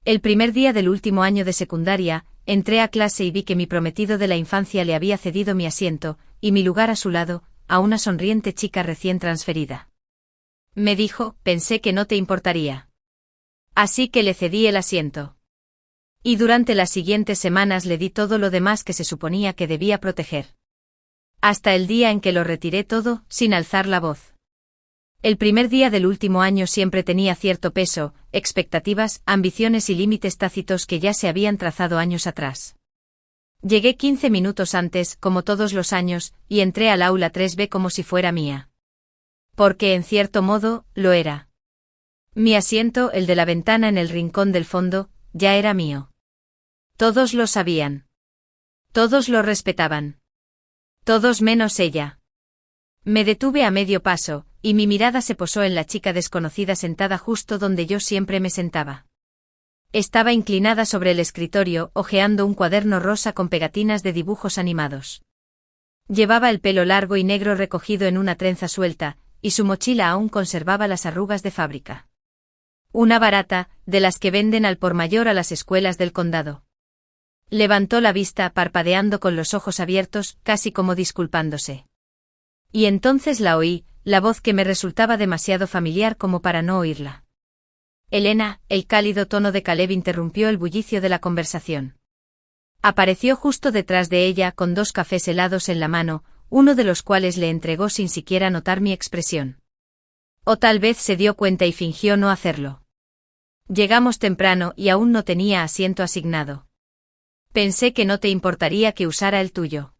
El primer día del último año de secundaria, entré a clase y vi que mi prometido de la infancia le había cedido mi asiento, y mi lugar a su lado, a una sonriente chica recién transferida. Me dijo, pensé que no te importaría. Así que le cedí el asiento. Y durante las siguientes semanas le di todo lo demás que se suponía que debía proteger. Hasta el día en que lo retiré todo, sin alzar la voz. El primer día del último año siempre tenía cierto peso, expectativas, ambiciones y límites tácitos que ya se habían trazado años atrás. Llegué 15 minutos antes, como todos los años, y entré al aula 3B como si fuera mía. Porque en cierto modo, lo era. Mi asiento, el de la ventana en el rincón del fondo, ya era mío. Todos lo sabían. Todos lo respetaban. Todos menos ella. Me detuve a medio paso, y mi mirada se posó en la chica desconocida sentada justo donde yo siempre me sentaba. Estaba inclinada sobre el escritorio, hojeando un cuaderno rosa con pegatinas de dibujos animados. Llevaba el pelo largo y negro recogido en una trenza suelta, y su mochila aún conservaba las arrugas de fábrica. Una barata, de las que venden al por mayor a las escuelas del condado. Levantó la vista parpadeando con los ojos abiertos, casi como disculpándose. Y entonces la oí, la voz que me resultaba demasiado familiar como para no oírla. Elena, el cálido tono de Caleb interrumpió el bullicio de la conversación. Apareció justo detrás de ella con 2 cafés helados en la mano, uno de los cuales le entregó sin siquiera notar mi expresión. O tal vez se dio cuenta y fingió no hacerlo. Llegamos temprano y aún no tenía asiento asignado. Pensé que no te importaría que usara el tuyo.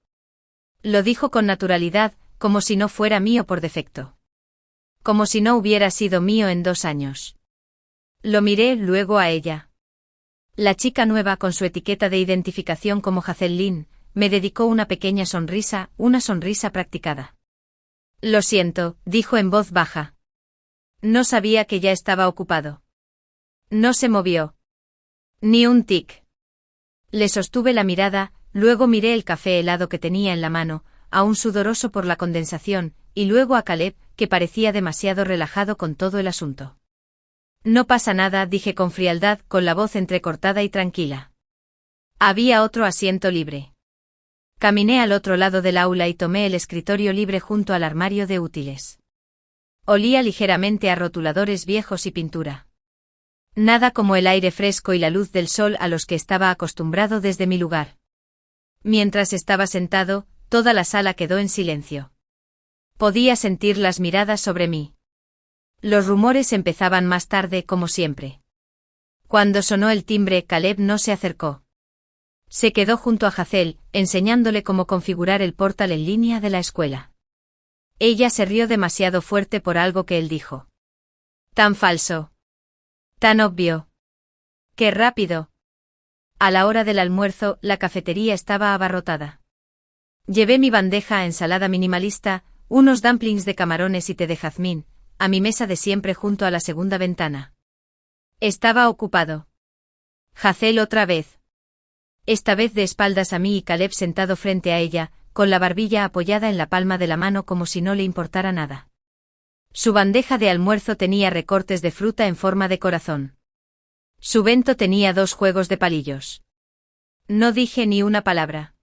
Lo dijo con naturalidad, como si no fuera mío por defecto. Como si no hubiera sido mío en 2 años. Lo miré luego a ella. La chica nueva con su etiqueta de identificación como Hazel Lynn, me dedicó una pequeña sonrisa, una sonrisa practicada. Lo siento, dijo en voz baja. No sabía que ya estaba ocupado. No se movió. Ni un tic. Le sostuve la mirada, luego miré el café helado que tenía en la mano, aún sudoroso por la condensación, y luego a Caleb, que parecía demasiado relajado con todo el asunto. No pasa nada, dije con frialdad, con la voz entrecortada y tranquila. Había otro asiento libre. Caminé al otro lado del aula y tomé el escritorio libre junto al armario de útiles. Olía ligeramente a rotuladores viejos y pintura. Nada como el aire fresco y la luz del sol a los que estaba acostumbrado desde mi lugar. Mientras estaba sentado, toda la sala quedó en silencio. Podía sentir las miradas sobre mí. Los rumores empezaban más tarde, como siempre. Cuando sonó el timbre, Caleb no se acercó. Se quedó junto a Hazel, enseñándole cómo configurar el portal en línea de la escuela. Ella se rió demasiado fuerte por algo que él dijo. Tan falso. Tan obvio. ¡Qué rápido! A la hora del almuerzo, la cafetería estaba abarrotada. Llevé mi bandeja a ensalada minimalista, unos dumplings de camarones y té de jazmín, a mi mesa de siempre junto a la segunda ventana. Estaba ocupado. Hazel otra vez. Esta vez de espaldas a mí y Caleb sentado frente a ella, con la barbilla apoyada en la palma de la mano como si no le importara nada. Su bandeja de almuerzo tenía recortes de fruta en forma de corazón. Su bento tenía 2 juegos de palillos. No dije ni una palabra.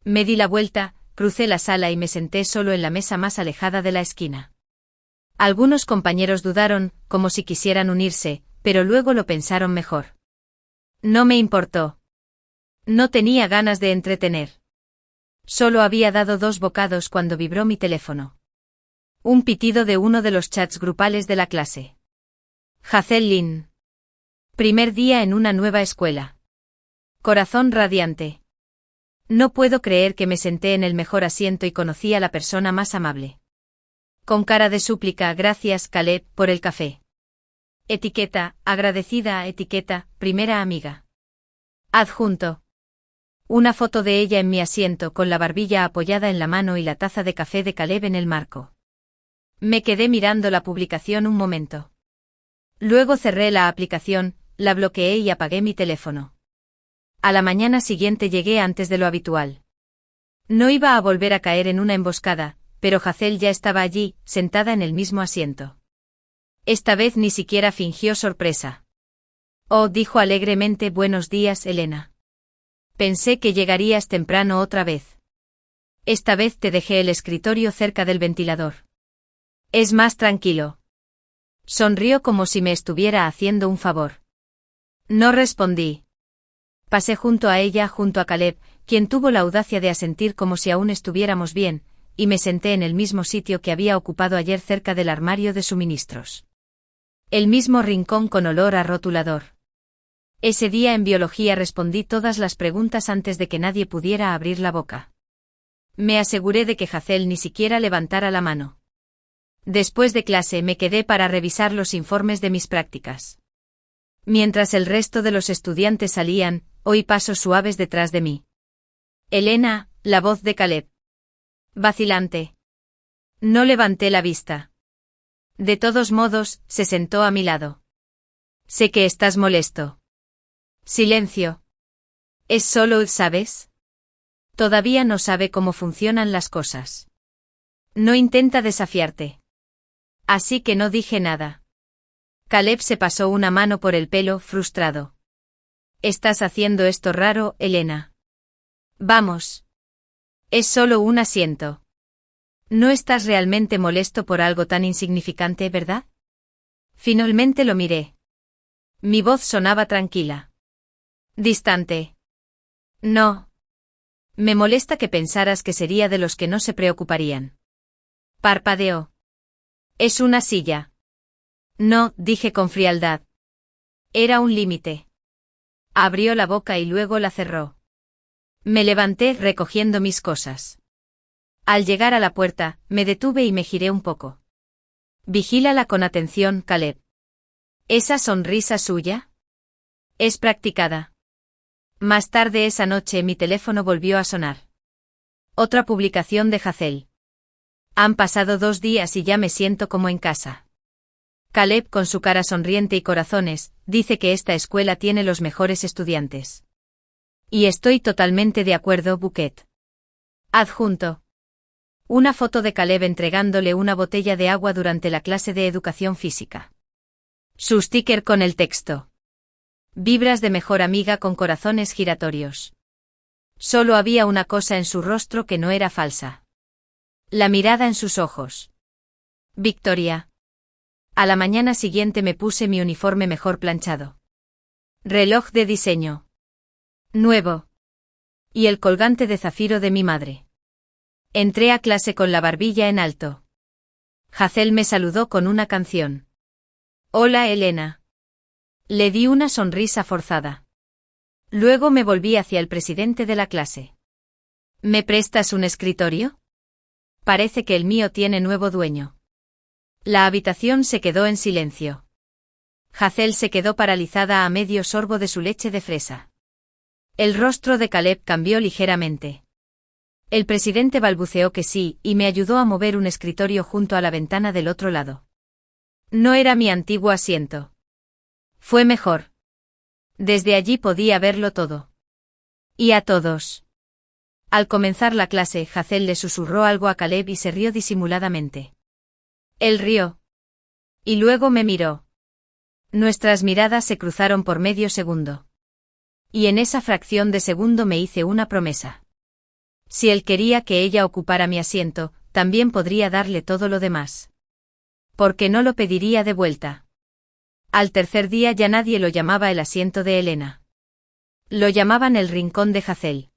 Me di la vuelta, crucé la sala y me senté solo en la mesa más alejada de la esquina. Algunos compañeros dudaron, como si quisieran unirse, pero luego lo pensaron mejor. No me importó. No tenía ganas de entretener. Solo había dado 2 bocados cuando vibró mi teléfono. Un pitido de uno de los chats grupales de la clase. Hazel Lynn. Primer día en una nueva escuela. Corazón radiante. No puedo creer que me senté en el mejor asiento y conocí a la persona más amable. Con cara de súplica, gracias, Caleb, por el café. Etiqueta, agradecida, etiqueta, primera amiga. Adjunto. Una foto de ella en mi asiento con la barbilla apoyada en la mano y la taza de café de Caleb en el marco. Me quedé mirando la publicación un momento. Luego cerré la aplicación, la bloqueé y apagué mi teléfono. A la mañana siguiente llegué antes de lo habitual. No iba a volver a caer en una emboscada, pero Hazel ya estaba allí, sentada en el mismo asiento. Esta vez ni siquiera fingió sorpresa. Oh, dijo alegremente, buenos días, Elena. Pensé que llegarías temprano otra vez. Esta vez te dejé el escritorio cerca del ventilador. Es más tranquilo. Sonrió como si me estuviera haciendo un favor. No respondí. Pasé junto a ella, junto a Caleb, quien tuvo la audacia de asentir como si aún estuviéramos bien, y me senté en el mismo sitio que había ocupado ayer cerca del armario de suministros. El mismo rincón con olor a rotulador. Ese día en biología respondí todas las preguntas antes de que nadie pudiera abrir la boca. Me aseguré de que Hazel ni siquiera levantara la mano. Después de clase me quedé para revisar los informes de mis prácticas. Mientras el resto de los estudiantes salían, oí pasos suaves detrás de mí. Elena, la voz de Caleb. Vacilante. No levanté la vista. De todos modos, se sentó a mi lado. Sé que estás molesto. Silencio. Es solo, ¿sabes? Todavía no sabe cómo funcionan las cosas. No intenta desafiarte. Así que no dije nada. Caleb se pasó una mano por el pelo, frustrado. Estás haciendo esto raro, Elena. Vamos. Es solo un asiento. No estás realmente molesto por algo tan insignificante, ¿verdad? Finalmente lo miré. Mi voz sonaba tranquila. Distante. No. Me molesta que pensaras que sería de los que no se preocuparían. Parpadeó. Es una silla. No, dije con frialdad. Era un límite. Abrió la boca y luego la cerró. Me levanté recogiendo mis cosas. Al llegar a la puerta, me detuve y me giré un poco. Vigílala con atención, Caleb. ¿Esa sonrisa suya? Es practicada. Más tarde esa noche mi teléfono volvió a sonar. Otra publicación de Hazel. Han pasado 2 días y ya me siento como en casa. Caleb, con su cara sonriente y corazones, dice que esta escuela tiene los mejores estudiantes. Y estoy totalmente de acuerdo, Bucket. Adjunto. Una foto de Caleb entregándole una botella de agua durante la clase de educación física. Su sticker con el texto. Vibras de mejor amiga con corazones giratorios. Solo había una cosa en su rostro que no era falsa. La mirada en sus ojos. Victoria. A la mañana siguiente me puse mi uniforme mejor planchado. Reloj de diseño. Nuevo. Y el colgante de zafiro de mi madre. Entré a clase con la barbilla en alto. Hazel me saludó con una canción. Hola, Elena. Le di una sonrisa forzada. Luego me volví hacia el presidente de la clase. ¿Me prestas un escritorio? Parece que el mío tiene nuevo dueño. La habitación se quedó en silencio. Hazel se quedó paralizada a medio sorbo de su leche de fresa. El rostro de Caleb cambió ligeramente. El presidente balbuceó que sí, y me ayudó a mover un escritorio junto a la ventana del otro lado. No era mi antiguo asiento. Fue mejor. Desde allí podía verlo todo. Y a todos. Al comenzar la clase, Hazel le susurró algo a Caleb y se rió disimuladamente. Él rió. Y luego me miró. Nuestras miradas se cruzaron por medio segundo. Y en esa fracción de segundo me hice una promesa. Si él quería que ella ocupara mi asiento, también podría darle todo lo demás. Porque no lo pediría de vuelta. Al tercer día ya nadie lo llamaba el asiento de Elena. Lo llamaban el rincón de Hazel.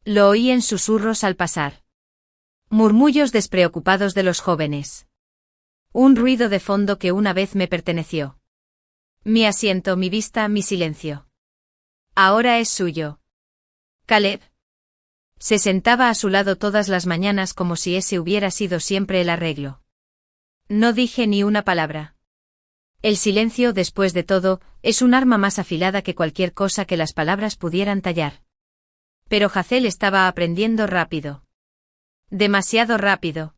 Lo oí en susurros al pasar. Murmullos despreocupados de los jóvenes. Un ruido de fondo que una vez me perteneció. Mi asiento, mi vista, mi silencio. Ahora es suyo. Caleb. Se sentaba a su lado todas las mañanas como si ese hubiera sido siempre el arreglo. No dije ni una palabra. El silencio, después de todo, es un arma más afilada que cualquier cosa que las palabras pudieran tallar. Pero Hazel estaba aprendiendo rápido. Demasiado rápido.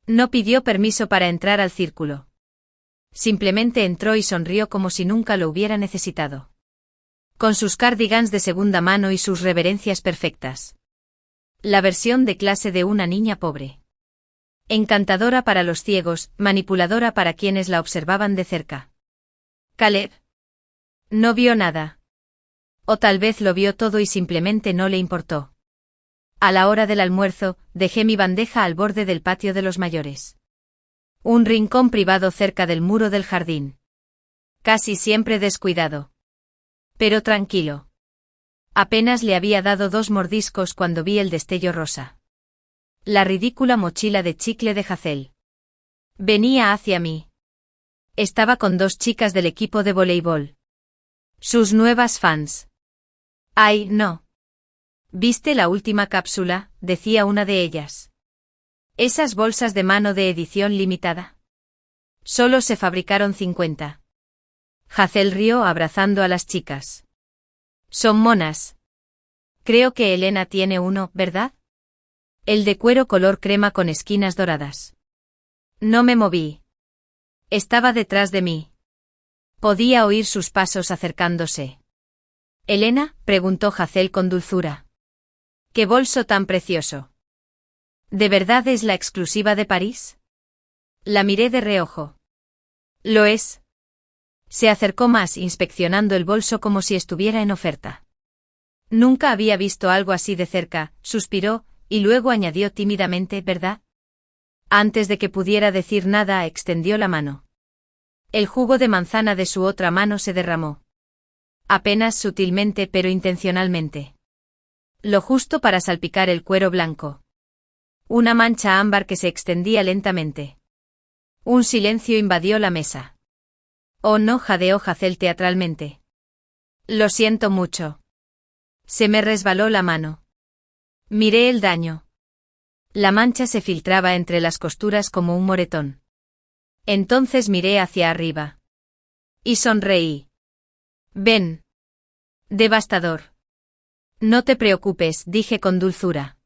No pidió permiso para entrar al círculo. Simplemente entró y sonrió como si nunca lo hubiera necesitado. Con sus cardigans de segunda mano y sus reverencias perfectas. La versión de clase de una niña pobre. Encantadora para los ciegos, manipuladora para quienes la observaban de cerca. Caleb. No vio nada. O tal vez lo vio todo y simplemente no le importó. A la hora del almuerzo, dejé mi bandeja al borde del patio de los mayores. Un rincón privado cerca del muro del jardín. Casi siempre descuidado. Pero tranquilo. Apenas le había dado 2 mordiscos cuando vi el destello rosa. La ridícula mochila de chicle de Hazel. Venía hacia mí. Estaba con 2 chicas del equipo de voleibol. Sus nuevas fans. ¡Ay, no! ¿Viste la última cápsula?, decía una de ellas. Esas bolsas de mano de edición limitada. Solo se fabricaron 50. Hazel rió abrazando a las chicas. Son monas. Creo que Elena tiene uno, ¿verdad? El de cuero color crema con esquinas doradas. No me moví. Estaba detrás de mí. Podía oír sus pasos acercándose. ¿Elena?, preguntó Hazel con dulzura. ¡Qué bolso tan precioso! ¿De verdad es la exclusiva de París? La miré de reojo. Lo es. Se acercó más inspeccionando el bolso como si estuviera en oferta. Nunca había visto algo así de cerca, suspiró, y luego añadió tímidamente, ¿verdad? Antes de que pudiera decir nada, extendió la mano. El jugo de manzana de su otra mano se derramó. Apenas sutilmente pero intencionalmente. Lo justo para salpicar el cuero blanco. Una mancha ámbar que se extendía lentamente. Un silencio invadió la mesa. Oh no, jadeó Hazel teatralmente. Lo siento mucho. Se me resbaló la mano. Miré el daño. La mancha se filtraba entre las costuras como un moretón. Entonces miré hacia arriba. Y sonreí. Ven. Devastador. No te preocupes, dije con dulzura.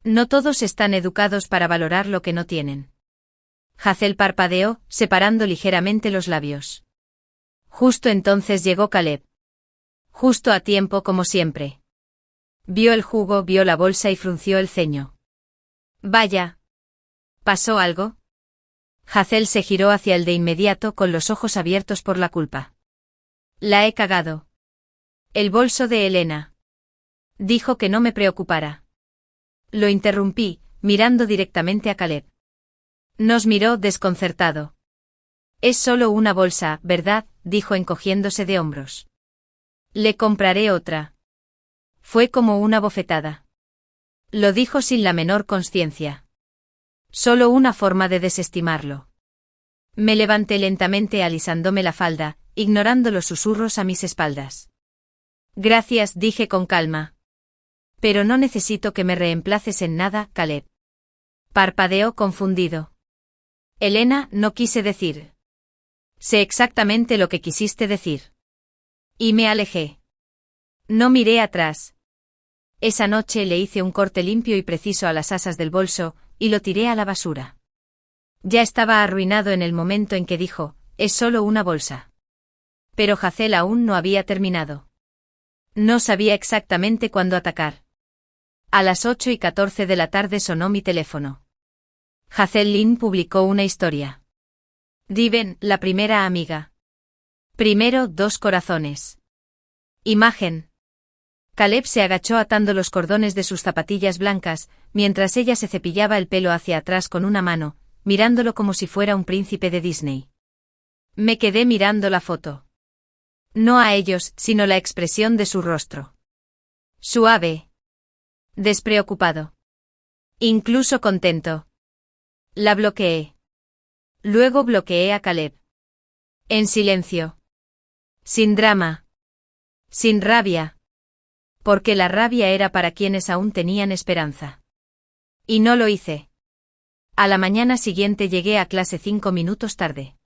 No todos están educados para valorar lo que no tienen. Hazel parpadeó, separando ligeramente los labios. Justo entonces llegó Caleb. Justo a tiempo como siempre. Vio el jugo, vio la bolsa y frunció el ceño. Vaya. ¿Pasó algo? Hazel se giró hacia él de inmediato con los ojos abiertos por la culpa. La he cagado. El bolso de Elena. Dijo que no me preocupara. Lo interrumpí, mirando directamente a Caleb. Nos miró desconcertado. Es solo una bolsa, ¿verdad?, dijo encogiéndose de hombros. Le compraré otra. Fue como una bofetada. Lo dijo sin la menor consciencia. Solo una forma de desestimarlo. Me levanté lentamente alisándome la falda, ignorando los susurros a mis espaldas. Gracias, dije con calma. Pero no necesito que me reemplaces en nada, Caleb. Parpadeó confundido. Elena, no quise decir. Sé exactamente lo que quisiste decir. Y me alejé. No miré atrás. Esa noche le hice un corte limpio y preciso a las asas del bolso, y lo tiré a la basura. Ya estaba arruinado en el momento en que dijo, es solo una bolsa. Pero Hazel aún no había terminado. No sabía exactamente cuándo atacar. A las 8:14 de la tarde sonó mi teléfono. Hazel Lynn publicó una historia. Diven, la primera amiga. Primero, 2 corazones. Imagen. Caleb se agachó atando los cordones de sus zapatillas blancas, mientras ella se cepillaba el pelo hacia atrás con una mano, mirándolo como si fuera un príncipe de Disney. Me quedé mirando la foto. No a ellos, sino la expresión de su rostro. Suave. Despreocupado. Incluso contento. La bloqueé. Luego bloqueé a Caleb. En silencio. Sin drama. Sin rabia. Porque la rabia era para quienes aún tenían esperanza. Y no lo hice. A la mañana siguiente llegué a clase 5 minutos tarde.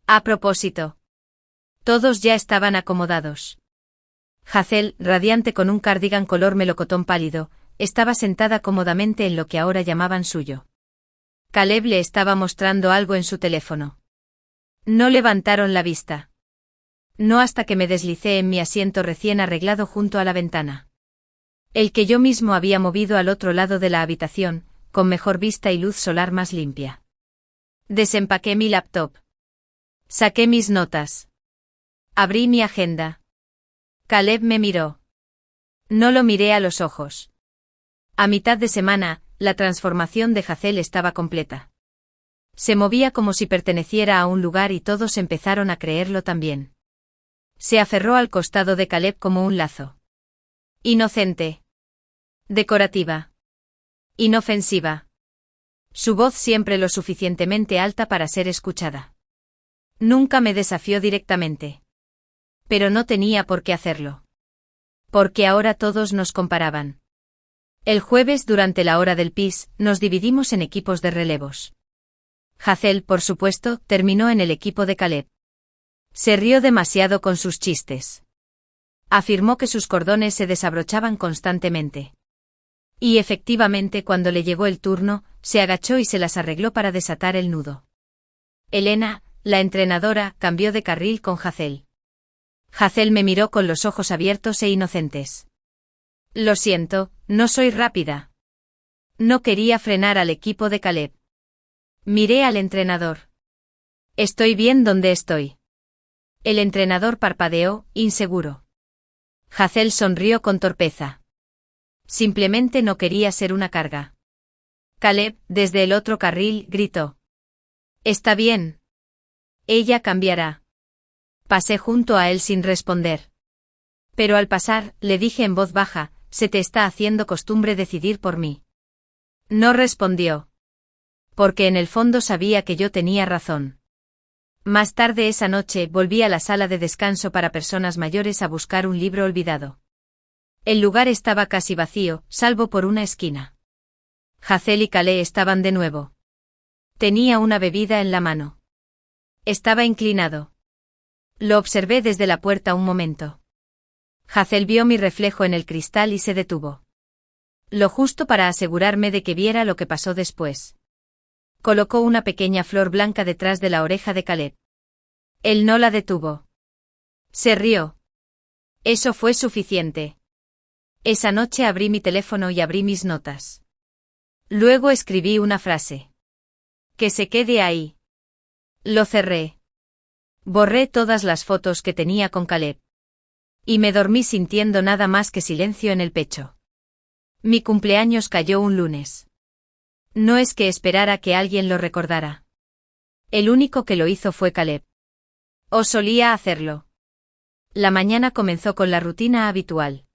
A propósito. Todos ya estaban acomodados. Hazel, radiante con un cardigan color melocotón pálido, estaba sentada cómodamente en lo que ahora llamaban suyo. Caleb le estaba mostrando algo en su teléfono. No levantaron la vista. No hasta que me deslicé en mi asiento recién arreglado junto a la ventana. El que yo mismo había movido al otro lado de la habitación, con mejor vista y luz solar más limpia. Desempaqué mi laptop. Saqué mis notas. Abrí mi agenda. Caleb me miró. No lo miré a los ojos. A mitad de semana, la transformación de Hazel estaba completa. Se movía como si perteneciera a un lugar y todos empezaron a creerlo también. Se aferró al costado de Caleb como un lazo. Inocente. Decorativa. Inofensiva. Su voz siempre lo suficientemente alta para ser escuchada. Nunca me desafió directamente. Pero no tenía por qué hacerlo. Porque ahora todos nos comparaban. El jueves durante la hora del pis, nos dividimos en equipos de relevos. Hazel, por supuesto, terminó en el equipo de Caleb. Se rió demasiado con sus chistes. Afirmó que sus cordones se desabrochaban constantemente. Y efectivamente cuando le llegó el turno, se agachó y se las arregló para desatar el nudo. Elena, la entrenadora, cambió de carril con Hazel. Hazel me miró con los ojos abiertos e inocentes. Lo siento, no soy rápida. No quería frenar al equipo de Caleb. Miré al entrenador. Estoy bien donde estoy. El entrenador parpadeó, inseguro. Hazel sonrió con torpeza. Simplemente no quería ser una carga. Caleb, desde el otro carril, gritó. Está bien. Ella cambiará. Pasé junto a él sin responder. Pero al pasar, le dije en voz baja, se te está haciendo costumbre decidir por mí. No respondió. Porque en el fondo sabía que yo tenía razón. Más tarde esa noche volví a la sala de descanso para personas mayores a buscar un libro olvidado. El lugar estaba casi vacío, salvo por una esquina. Hazel y Caleb estaban de nuevo. Tenía una bebida en la mano. Estaba inclinado. Lo observé desde la puerta un momento. Hazel vio mi reflejo en el cristal y se detuvo. Lo justo para asegurarme de que viera lo que pasó después. Colocó una pequeña flor blanca detrás de la oreja de Caleb. Él no la detuvo. Se rió. Eso fue suficiente. Esa noche abrí mi teléfono y abrí mis notas. Luego escribí una frase. Que se quede ahí. Lo cerré. Borré todas las fotos que tenía con Caleb. Y me dormí sintiendo nada más que silencio en el pecho. Mi cumpleaños cayó un lunes. No es que esperara que alguien lo recordara. El único que lo hizo fue Caleb. O solía hacerlo. La mañana comenzó con la rutina habitual.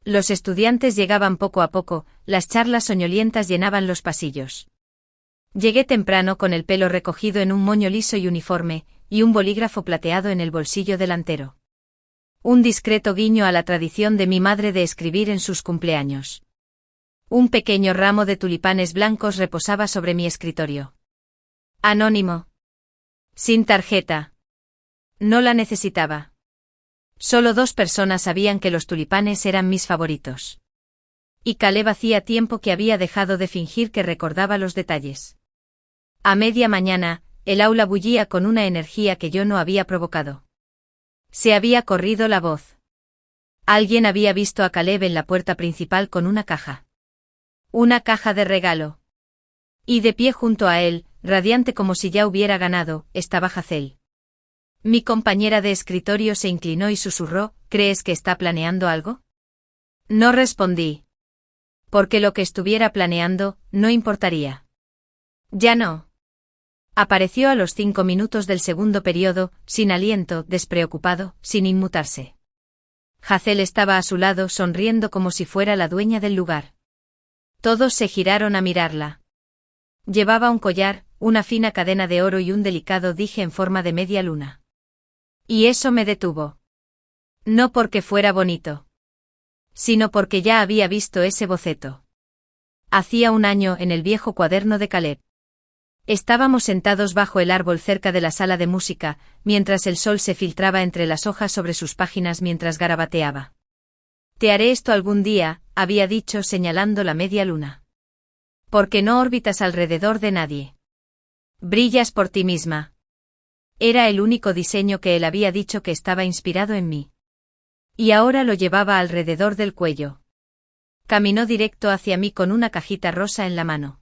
Los estudiantes llegaban poco a poco, las charlas soñolientas llenaban los pasillos. Llegué temprano con el pelo recogido en un moño liso y uniforme, y un bolígrafo plateado en el bolsillo delantero. Un discreto guiño a la tradición de mi madre de escribir en sus cumpleaños. Un pequeño ramo de tulipanes blancos reposaba sobre mi escritorio. Anónimo. Sin tarjeta. No la necesitaba. Solo 2 personas sabían que los tulipanes eran mis favoritos. Y Caleb hacía tiempo que había dejado de fingir que recordaba los detalles. A media mañana, el aula bullía con una energía que yo no había provocado. Se había corrido la voz. Alguien había visto a Caleb en la puerta principal con una caja. Una caja de regalo. Y de pie junto a él, radiante como si ya hubiera ganado, estaba Hazel. Mi compañera de escritorio se inclinó y susurró, ¿crees que está planeando algo? No respondí. Porque lo que estuviera planeando, no importaría. Ya no. Apareció a los 5 minutos del segundo periodo, sin aliento, despreocupado, sin inmutarse. Hazel estaba a su lado sonriendo como si fuera la dueña del lugar. Todos se giraron a mirarla. Llevaba un collar, una fina cadena de oro y un delicado dije en forma de media luna. Y eso me detuvo. No porque fuera bonito. Sino porque ya había visto ese boceto. Hacía un año en el viejo cuaderno de Caleb. Estábamos sentados bajo el árbol cerca de la sala de música, mientras el sol se filtraba entre las hojas sobre sus páginas mientras garabateaba. Te haré esto algún día, había dicho señalando la media luna. Porque no orbitas alrededor de nadie. Brillas por ti misma. Era el único diseño que él había dicho que estaba inspirado en mí. Y ahora lo llevaba alrededor del cuello. Caminó directo hacia mí con una cajita rosa en la mano.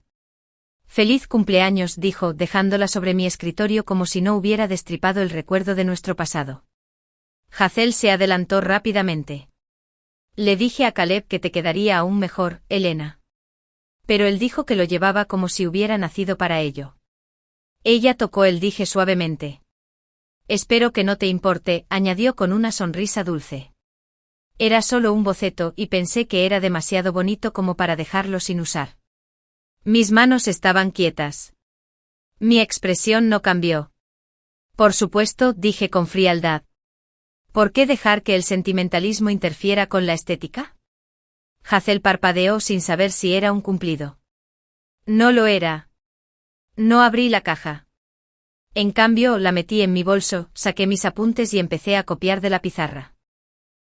Feliz cumpleaños, dijo, dejándola sobre mi escritorio como si no hubiera destripado el recuerdo de nuestro pasado. Hazel se adelantó rápidamente. Le dije a Caleb que te quedaría aún mejor, Elena. Pero él dijo que lo llevaba como si hubiera nacido para ello. Ella tocó el dije suavemente. Espero que no te importe, añadió con una sonrisa dulce. Era solo un boceto y pensé que era demasiado bonito como para dejarlo sin usar. Mis manos estaban quietas. Mi expresión no cambió. Por supuesto, dije con frialdad. ¿Por qué dejar que el sentimentalismo interfiera con la estética? Hazel parpadeó sin saber si era un cumplido. No lo era. No abrí la caja. En cambio, la metí en mi bolso, saqué mis apuntes y empecé a copiar de la pizarra.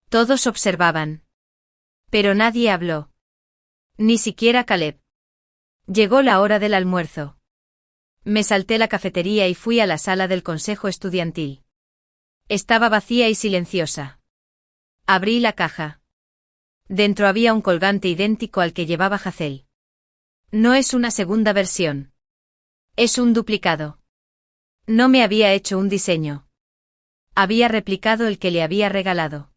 Todos observaban. Pero nadie habló. Ni siquiera Caleb. Llegó la hora del almuerzo. Me salté la cafetería y fui a la sala del consejo estudiantil. Estaba vacía y silenciosa. Abrí la caja. Dentro había un colgante idéntico al que llevaba Hazel. No es una segunda versión. Es un duplicado. No me había hecho un diseño. Había replicado el que le había regalado.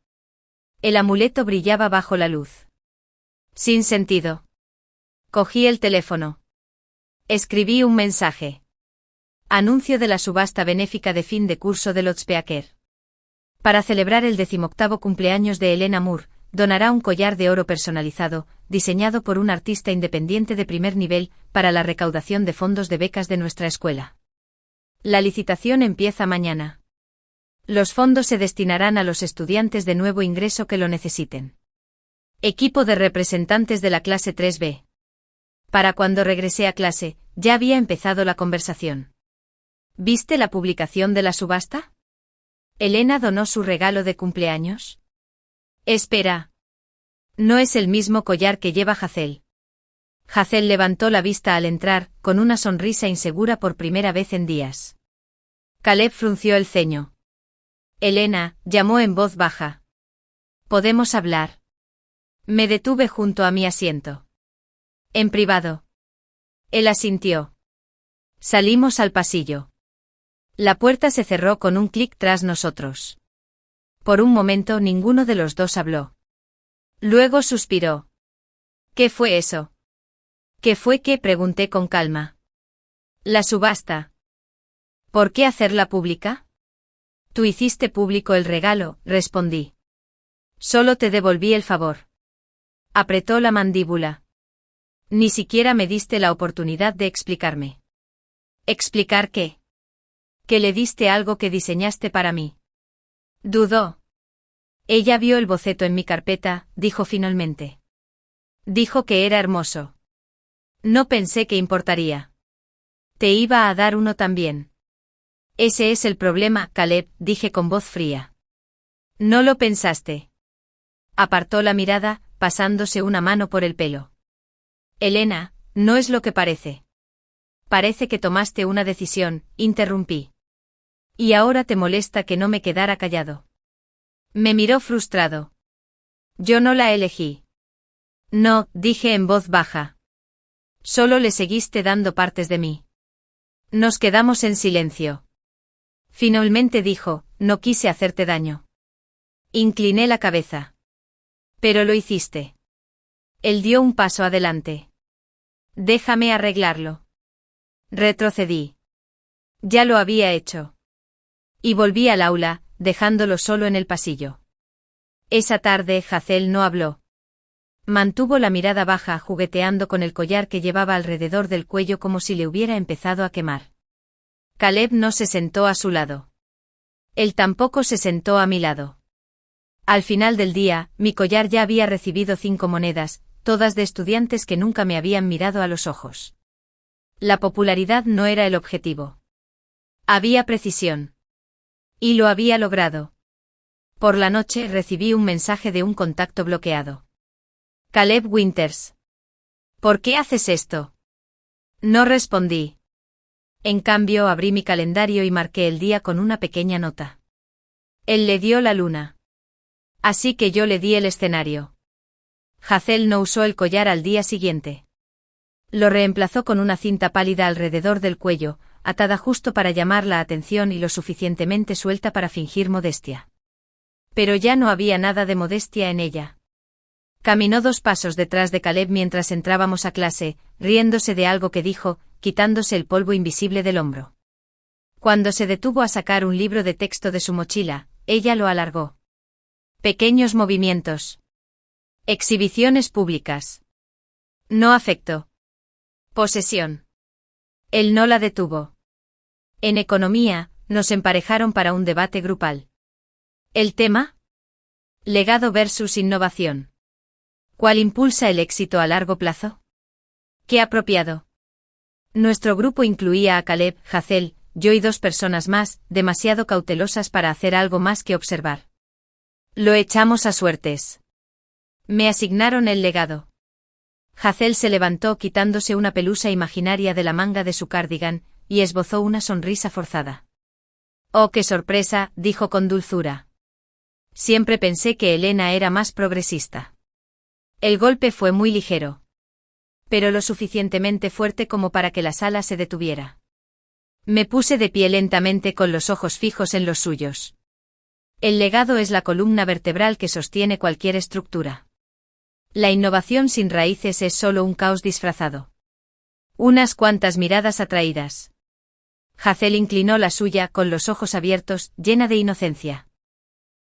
El amuleto brillaba bajo la luz. Sin sentido. Cogí el teléfono. Escribí un mensaje. Anuncio de la subasta benéfica de fin de curso del Outspeaker. Para celebrar el 18º cumpleaños de Elena Moore, donará un collar de oro personalizado, diseñado por un artista independiente de primer nivel, para la recaudación de fondos de becas de nuestra escuela. La licitación empieza mañana. Los fondos se destinarán a los estudiantes de nuevo ingreso que lo necesiten. Equipo de representantes de la clase 3B. Para cuando regresé a clase, ya había empezado la conversación. ¿Viste la publicación de la subasta? ¿Elena donó su regalo de cumpleaños? Espera. No es el mismo collar que lleva Hazel. Hazel levantó la vista al entrar, con una sonrisa insegura por primera vez en días. Caleb frunció el ceño. Elena, llamó en voz baja. ¿Podemos hablar? Me detuve junto a mi asiento. En privado. Él asintió. Salimos al pasillo. La puerta se cerró con un clic tras nosotros. Por un momento ninguno de los dos habló. Luego suspiró. ¿Qué fue eso? ¿Qué fue qué? Pregunté con calma. La subasta. ¿Por qué hacerla pública? Tú hiciste público el regalo, respondí. Solo te devolví el favor. Apretó la mandíbula. Ni siquiera me diste la oportunidad de explicarme. ¿Explicar qué? Que le diste algo que diseñaste para mí. Dudó. Ella vio el boceto en mi carpeta, dijo finalmente. Dijo que era hermoso. No pensé que importaría. Te iba a dar uno también. Ese es el problema, Caleb, dije con voz fría. No lo pensaste. Apartó la mirada, pasándose una mano por el pelo. Elena, no es lo que parece. Parece que tomaste una decisión, interrumpí. Y ahora te molesta que no me quedara callado. Me miró frustrado. Yo no la elegí. No, dije en voz baja. Solo le seguiste dando partes de mí. Nos quedamos en silencio. Finalmente dijo, no quise hacerte daño. Incliné la cabeza. Pero lo hiciste. Él dio un paso adelante. Déjame arreglarlo. Retrocedí. Ya lo había hecho. Y volví al aula, dejándolo solo en el pasillo. Esa tarde Hazel no habló. Mantuvo la mirada baja jugueteando con el collar que llevaba alrededor del cuello como si le hubiera empezado a quemar. Caleb no se sentó a su lado. Él tampoco se sentó a mi lado. Al final del día, mi collar ya había recibido 5 monedas, todas de estudiantes que nunca me habían mirado a los ojos. La popularidad no era el objetivo. Había precisión. Y lo había logrado. Por la noche recibí un mensaje de un contacto bloqueado. Caleb Winters. ¿Por qué haces esto? No respondí. En cambio abrí mi calendario y marqué el día con una pequeña nota. Él le dio la luna. Así que yo le di el escenario. Hazel no usó el collar al día siguiente. Lo reemplazó con una cinta pálida alrededor del cuello, atada justo para llamar la atención y lo suficientemente suelta para fingir modestia. Pero ya no había nada de modestia en ella. Caminó 2 pasos detrás de Caleb mientras entrábamos a clase, riéndose de algo que dijo, quitándose el polvo invisible del hombro. Cuando se detuvo a sacar un libro de texto de su mochila, ella lo alargó. Pequeños movimientos. Exhibiciones públicas. No afecto. Posesión. Él no la detuvo. En economía, nos emparejaron para un debate grupal. ¿El tema? Legado versus innovación. ¿Cuál impulsa el éxito a largo plazo? Qué apropiado. Nuestro grupo incluía a Caleb, Hazel, yo y 2 personas más, demasiado cautelosas para hacer algo más que observar. Lo echamos a suertes. Me asignaron el legado. Hazel se levantó quitándose una pelusa imaginaria de la manga de su cardigan, y esbozó una sonrisa forzada. «Oh, qué sorpresa», dijo con dulzura. Siempre pensé que Elena era más progresista. El golpe fue muy ligero. Pero lo suficientemente fuerte como para que la sala se detuviera. Me puse de pie lentamente con los ojos fijos en los suyos. El legado es la columna vertebral que sostiene cualquier estructura. La innovación sin raíces es solo un caos disfrazado. Unas cuantas miradas atraídas. Hazel inclinó la suya con los ojos abiertos, llena de inocencia.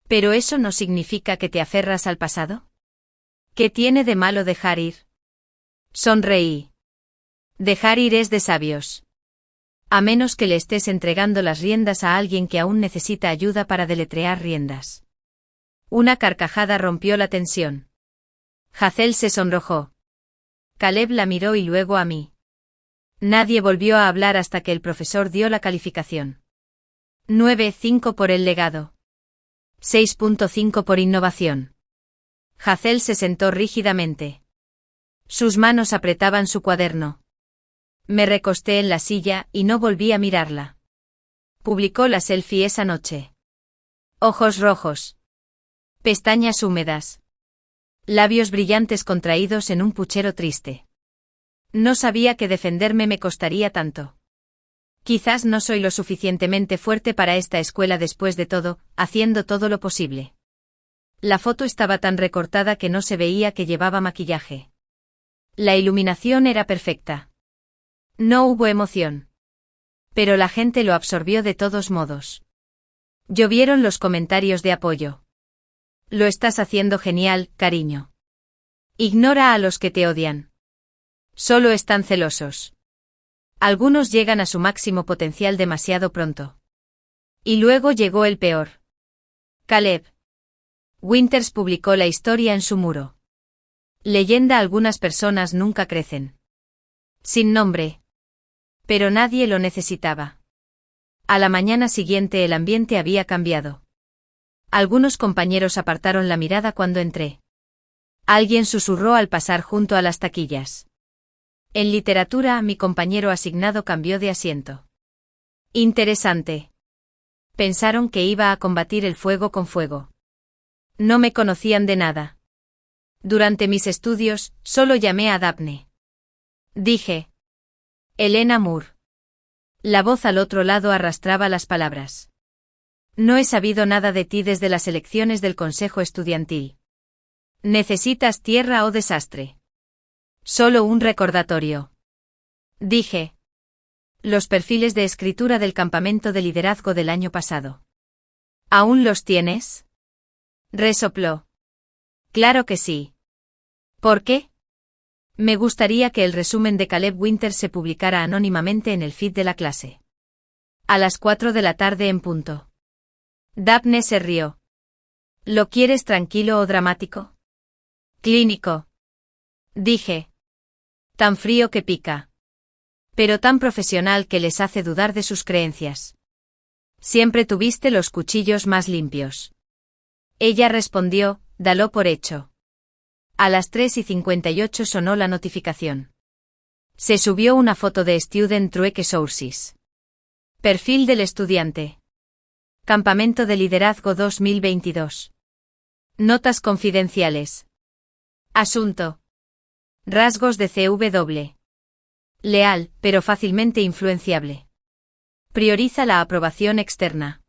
¿Pero eso no significa que te aferras al pasado? ¿Qué tiene de malo dejar ir? Sonreí. Dejar ir es de sabios. A menos que le estés entregando las riendas a alguien que aún necesita ayuda para deletrear riendas. Una carcajada rompió la tensión. Hazel se sonrojó. Caleb la miró y luego a mí. Nadie volvió a hablar hasta que el profesor dio la calificación. 9,5 por el legado. 6,5 por innovación. Hazel se sentó rígidamente. Sus manos apretaban su cuaderno. Me recosté en la silla y no volví a mirarla. Publicó la selfie esa noche. Ojos rojos. Pestañas húmedas. Labios brillantes contraídos en un puchero triste. No sabía que defenderme me costaría tanto. Quizás no soy lo suficientemente fuerte para esta escuela después de todo, haciendo todo lo posible. La foto estaba tan recortada que no se veía que llevaba maquillaje. La iluminación era perfecta. No hubo emoción. Pero la gente lo absorbió de todos modos. Llovieron los comentarios de apoyo. Lo estás haciendo genial, cariño. Ignora a los que te odian. Solo están celosos. Algunos llegan a su máximo potencial demasiado pronto. Y luego llegó el peor. Caleb. Winters publicó la historia en su muro. Leyenda: algunas personas nunca crecen. Sin nombre. Pero nadie lo necesitaba. A la mañana siguiente el ambiente había cambiado. Algunos compañeros apartaron la mirada cuando entré. Alguien susurró al pasar junto a las taquillas. En literatura, mi compañero asignado cambió de asiento. Interesante. Pensaron que iba a combatir el fuego con fuego. No me conocían de nada. Durante mis estudios, solo llamé a Daphne. Dije. Elena Moore. La voz al otro lado arrastraba las palabras. No he sabido nada de ti desde las elecciones del consejo estudiantil. ¿Necesitas tierra o desastre? Solo un recordatorio. Dije. Los perfiles de escritura del campamento de liderazgo del año pasado. ¿Aún los tienes? Resopló. Claro que sí. ¿Por qué? Me gustaría que el resumen de Caleb Winters se publicara anónimamente en el feed de la clase. A las 4 de la tarde en punto. Daphne se rió. ¿Lo quieres tranquilo o dramático? Clínico. Dije. Tan frío que pica. Pero tan profesional que les hace dudar de sus creencias. Siempre tuviste los cuchillos más limpios. Ella respondió, dalo por hecho. A las 3:58 sonó la notificación. Se subió una foto de Student Trueque Sources. Perfil del estudiante. Campamento de liderazgo 2022. Notas confidenciales. Asunto. Rasgos de CW. Leal, pero fácilmente influenciable. Prioriza la aprobación externa.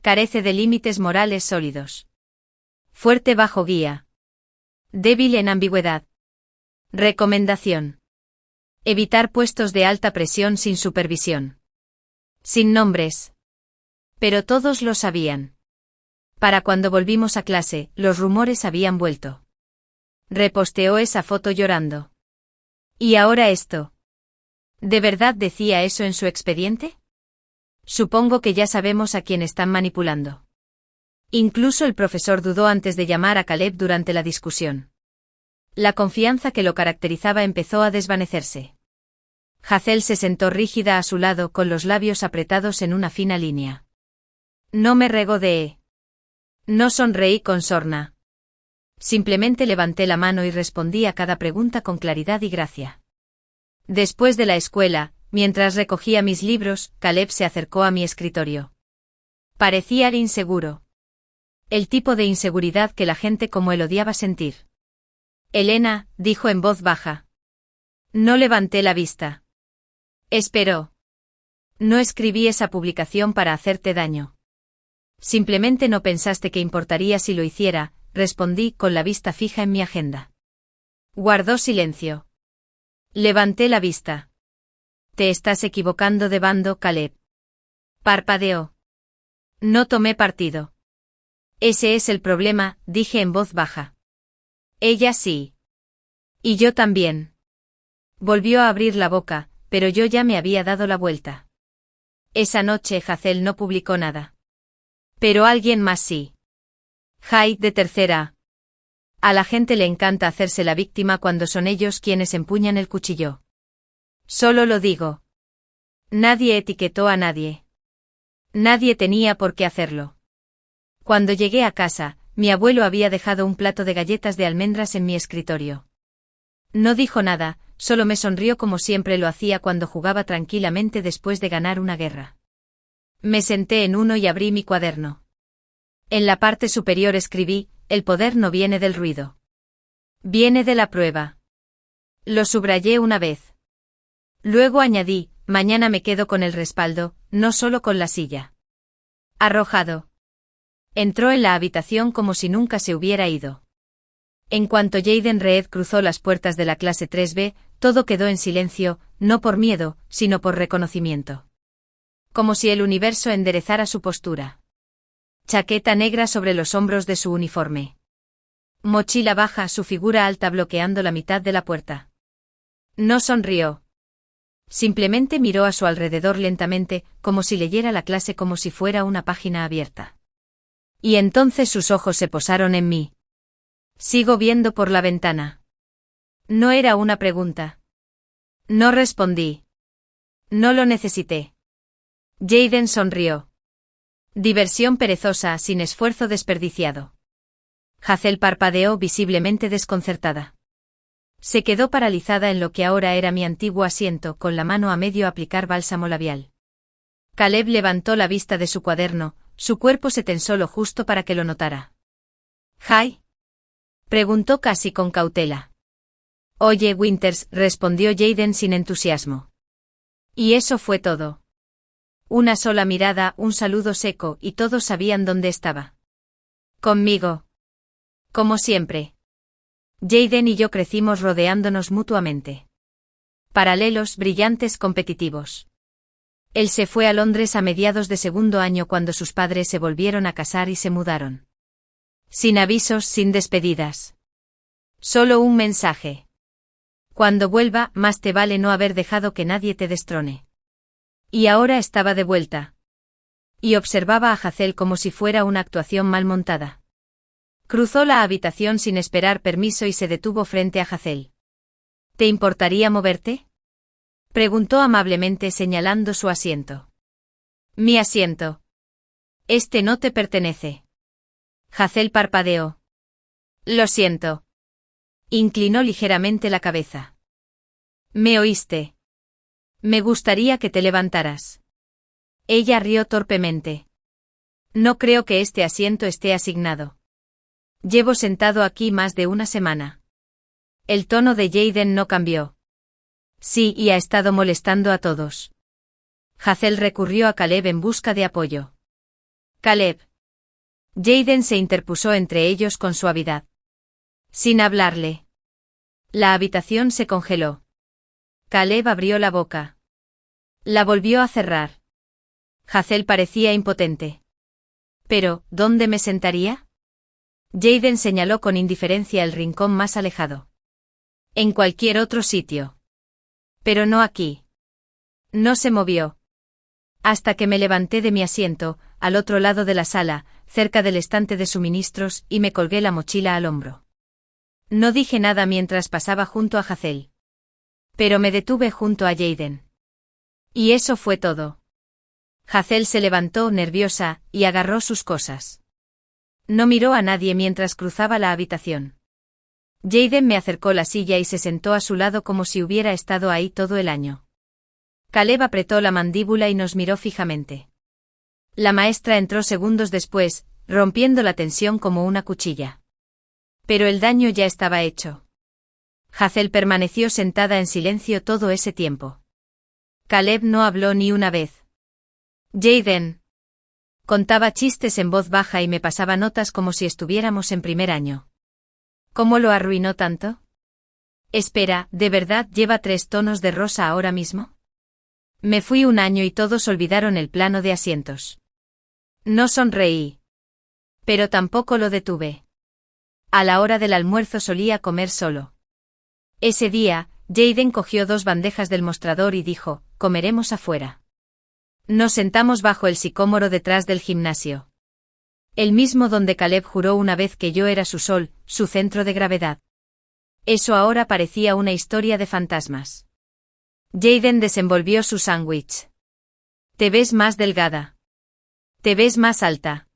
Carece de límites morales sólidos. Fuerte bajo guía. Débil en ambigüedad. Recomendación. Evitar puestos de alta presión sin supervisión. Sin nombres. Pero todos lo sabían. Para cuando volvimos a clase, los rumores habían vuelto. Reposteó esa foto llorando. ¿Y ahora esto? ¿De verdad decía eso en su expediente? Supongo que ya sabemos a quién están manipulando. Incluso el profesor dudó antes de llamar a Caleb durante la discusión. La confianza que lo caracterizaba empezó a desvanecerse. Hazel se sentó rígida a su lado con los labios apretados en una fina línea. No me regodeé. No sonreí con sorna. Simplemente levanté la mano y respondí a cada pregunta con claridad y gracia. Después de la escuela, mientras recogía mis libros, Caleb se acercó a mi escritorio. Parecía inseguro. El tipo de inseguridad que la gente como él odiaba sentir. Elena, dijo en voz baja. No levanté la vista. Esperó. No escribí esa publicación para hacerte daño. Simplemente no pensaste que importaría si lo hiciera, respondí con la vista fija en mi agenda. Guardó silencio. Levanté la vista. Te estás equivocando de bando, Caleb. Parpadeó. No tomé partido. Ese es el problema, dije en voz baja. Ella sí. Y yo también. Volvió a abrir la boca, pero yo ya me había dado la vuelta. Esa noche Hazel no publicó nada. Pero alguien más sí. Hyde de tercera. A la gente le encanta hacerse la víctima cuando son ellos quienes empuñan el cuchillo. Solo lo digo. Nadie etiquetó a nadie. Nadie tenía por qué hacerlo. Cuando llegué a casa, mi abuelo había dejado un plato de galletas de almendras en mi escritorio. No dijo nada, solo me sonrió como siempre lo hacía cuando jugaba tranquilamente después de ganar una guerra. Me senté en uno y abrí mi cuaderno. En la parte superior escribí, el poder no viene del ruido. Viene de la prueba. Lo subrayé una vez. Luego añadí, mañana me quedo con el respaldo, no solo con la silla. Arrojado. Entró en la habitación como si nunca se hubiera ido. En cuanto Jaden Reed cruzó las puertas de la clase 3B, todo quedó en silencio, no por miedo, sino por reconocimiento. Como si el universo enderezara su postura. Chaqueta negra sobre los hombros de su uniforme. Mochila baja, su figura alta bloqueando la mitad de la puerta. No sonrió. Simplemente miró a su alrededor lentamente, como si leyera la clase como si fuera una página abierta. Y entonces sus ojos se posaron en mí. Sigo viendo por la ventana. No era una pregunta. No respondí. No lo necesité. Jaden sonrió. Diversión perezosa, sin esfuerzo desperdiciado. Hazel parpadeó visiblemente desconcertada. Se quedó paralizada en lo que ahora era mi antiguo asiento, con la mano a medio aplicar bálsamo labial. Caleb levantó la vista de su cuaderno, su cuerpo se tensó lo justo para que lo notara. «¿Jay?», preguntó casi con cautela. «Oye, Winters», respondió Jaden sin entusiasmo. Y eso fue todo. Una sola mirada, un saludo seco, y todos sabían dónde estaba. Conmigo. Como siempre. Jaden y yo crecimos rodeándonos mutuamente. Paralelos, brillantes, competitivos. Él se fue a Londres a mediados de segundo año cuando sus padres se volvieron a casar y se mudaron. Sin avisos, sin despedidas. Solo un mensaje. Cuando vuelva, más te vale no haber dejado que nadie te destrone. Y ahora estaba de vuelta. Y observaba a Hazel como si fuera una actuación mal montada. Cruzó la habitación sin esperar permiso y se detuvo frente a Hazel. ¿Te importaría moverte?, preguntó amablemente señalando su asiento. Mi asiento. Este no te pertenece. Hazel parpadeó. Lo siento. Inclinó ligeramente la cabeza. ¿Me oíste? Me gustaría que te levantaras. Ella rió torpemente. No creo que este asiento esté asignado. Llevo sentado aquí más de una semana. El tono de Jaden no cambió. Sí, y ha estado molestando a todos. Hazel recurrió a Caleb en busca de apoyo. Caleb. Jaden se interpuso entre ellos con suavidad. Sin hablarle. La habitación se congeló. Caleb abrió la boca. La volvió a cerrar. Hazel parecía impotente. Pero, ¿dónde me sentaría? Jaden señaló con indiferencia el rincón más alejado. En cualquier otro sitio. Pero no aquí. No se movió. Hasta que me levanté de mi asiento, al otro lado de la sala, cerca del estante de suministros, y me colgué la mochila al hombro. No dije nada mientras pasaba junto a Hazel. Pero me detuve junto a Jaden. Y eso fue todo. Hazel se levantó nerviosa, y agarró sus cosas. No miró a nadie mientras cruzaba la habitación. Jaden me acercó la silla y se sentó a su lado como si hubiera estado ahí todo el año. Caleb apretó la mandíbula y nos miró fijamente. La maestra entró segundos después, rompiendo la tensión como una cuchilla. Pero el daño ya estaba hecho. Hazel permaneció sentada en silencio todo ese tiempo. Caleb no habló ni una vez. Jaden contaba chistes en voz baja y me pasaba notas como si estuviéramos en primer año. ¿Cómo lo arruinó tanto? Espera, ¿de verdad lleva 3 tonos de rosa ahora mismo? Me fui un año y todos olvidaron el plano de asientos. No sonreí. Pero tampoco lo detuve. A la hora del almuerzo solía comer solo. Ese día, Jaden cogió 2 bandejas del mostrador y dijo, comeremos afuera. Nos sentamos bajo el sicómoro detrás del gimnasio. El mismo donde Caleb juró una vez que yo era su sol, su centro de gravedad. Eso ahora parecía una historia de fantasmas. Jaden desenvolvió su sándwich. Te ves más delgada. Te ves más alta.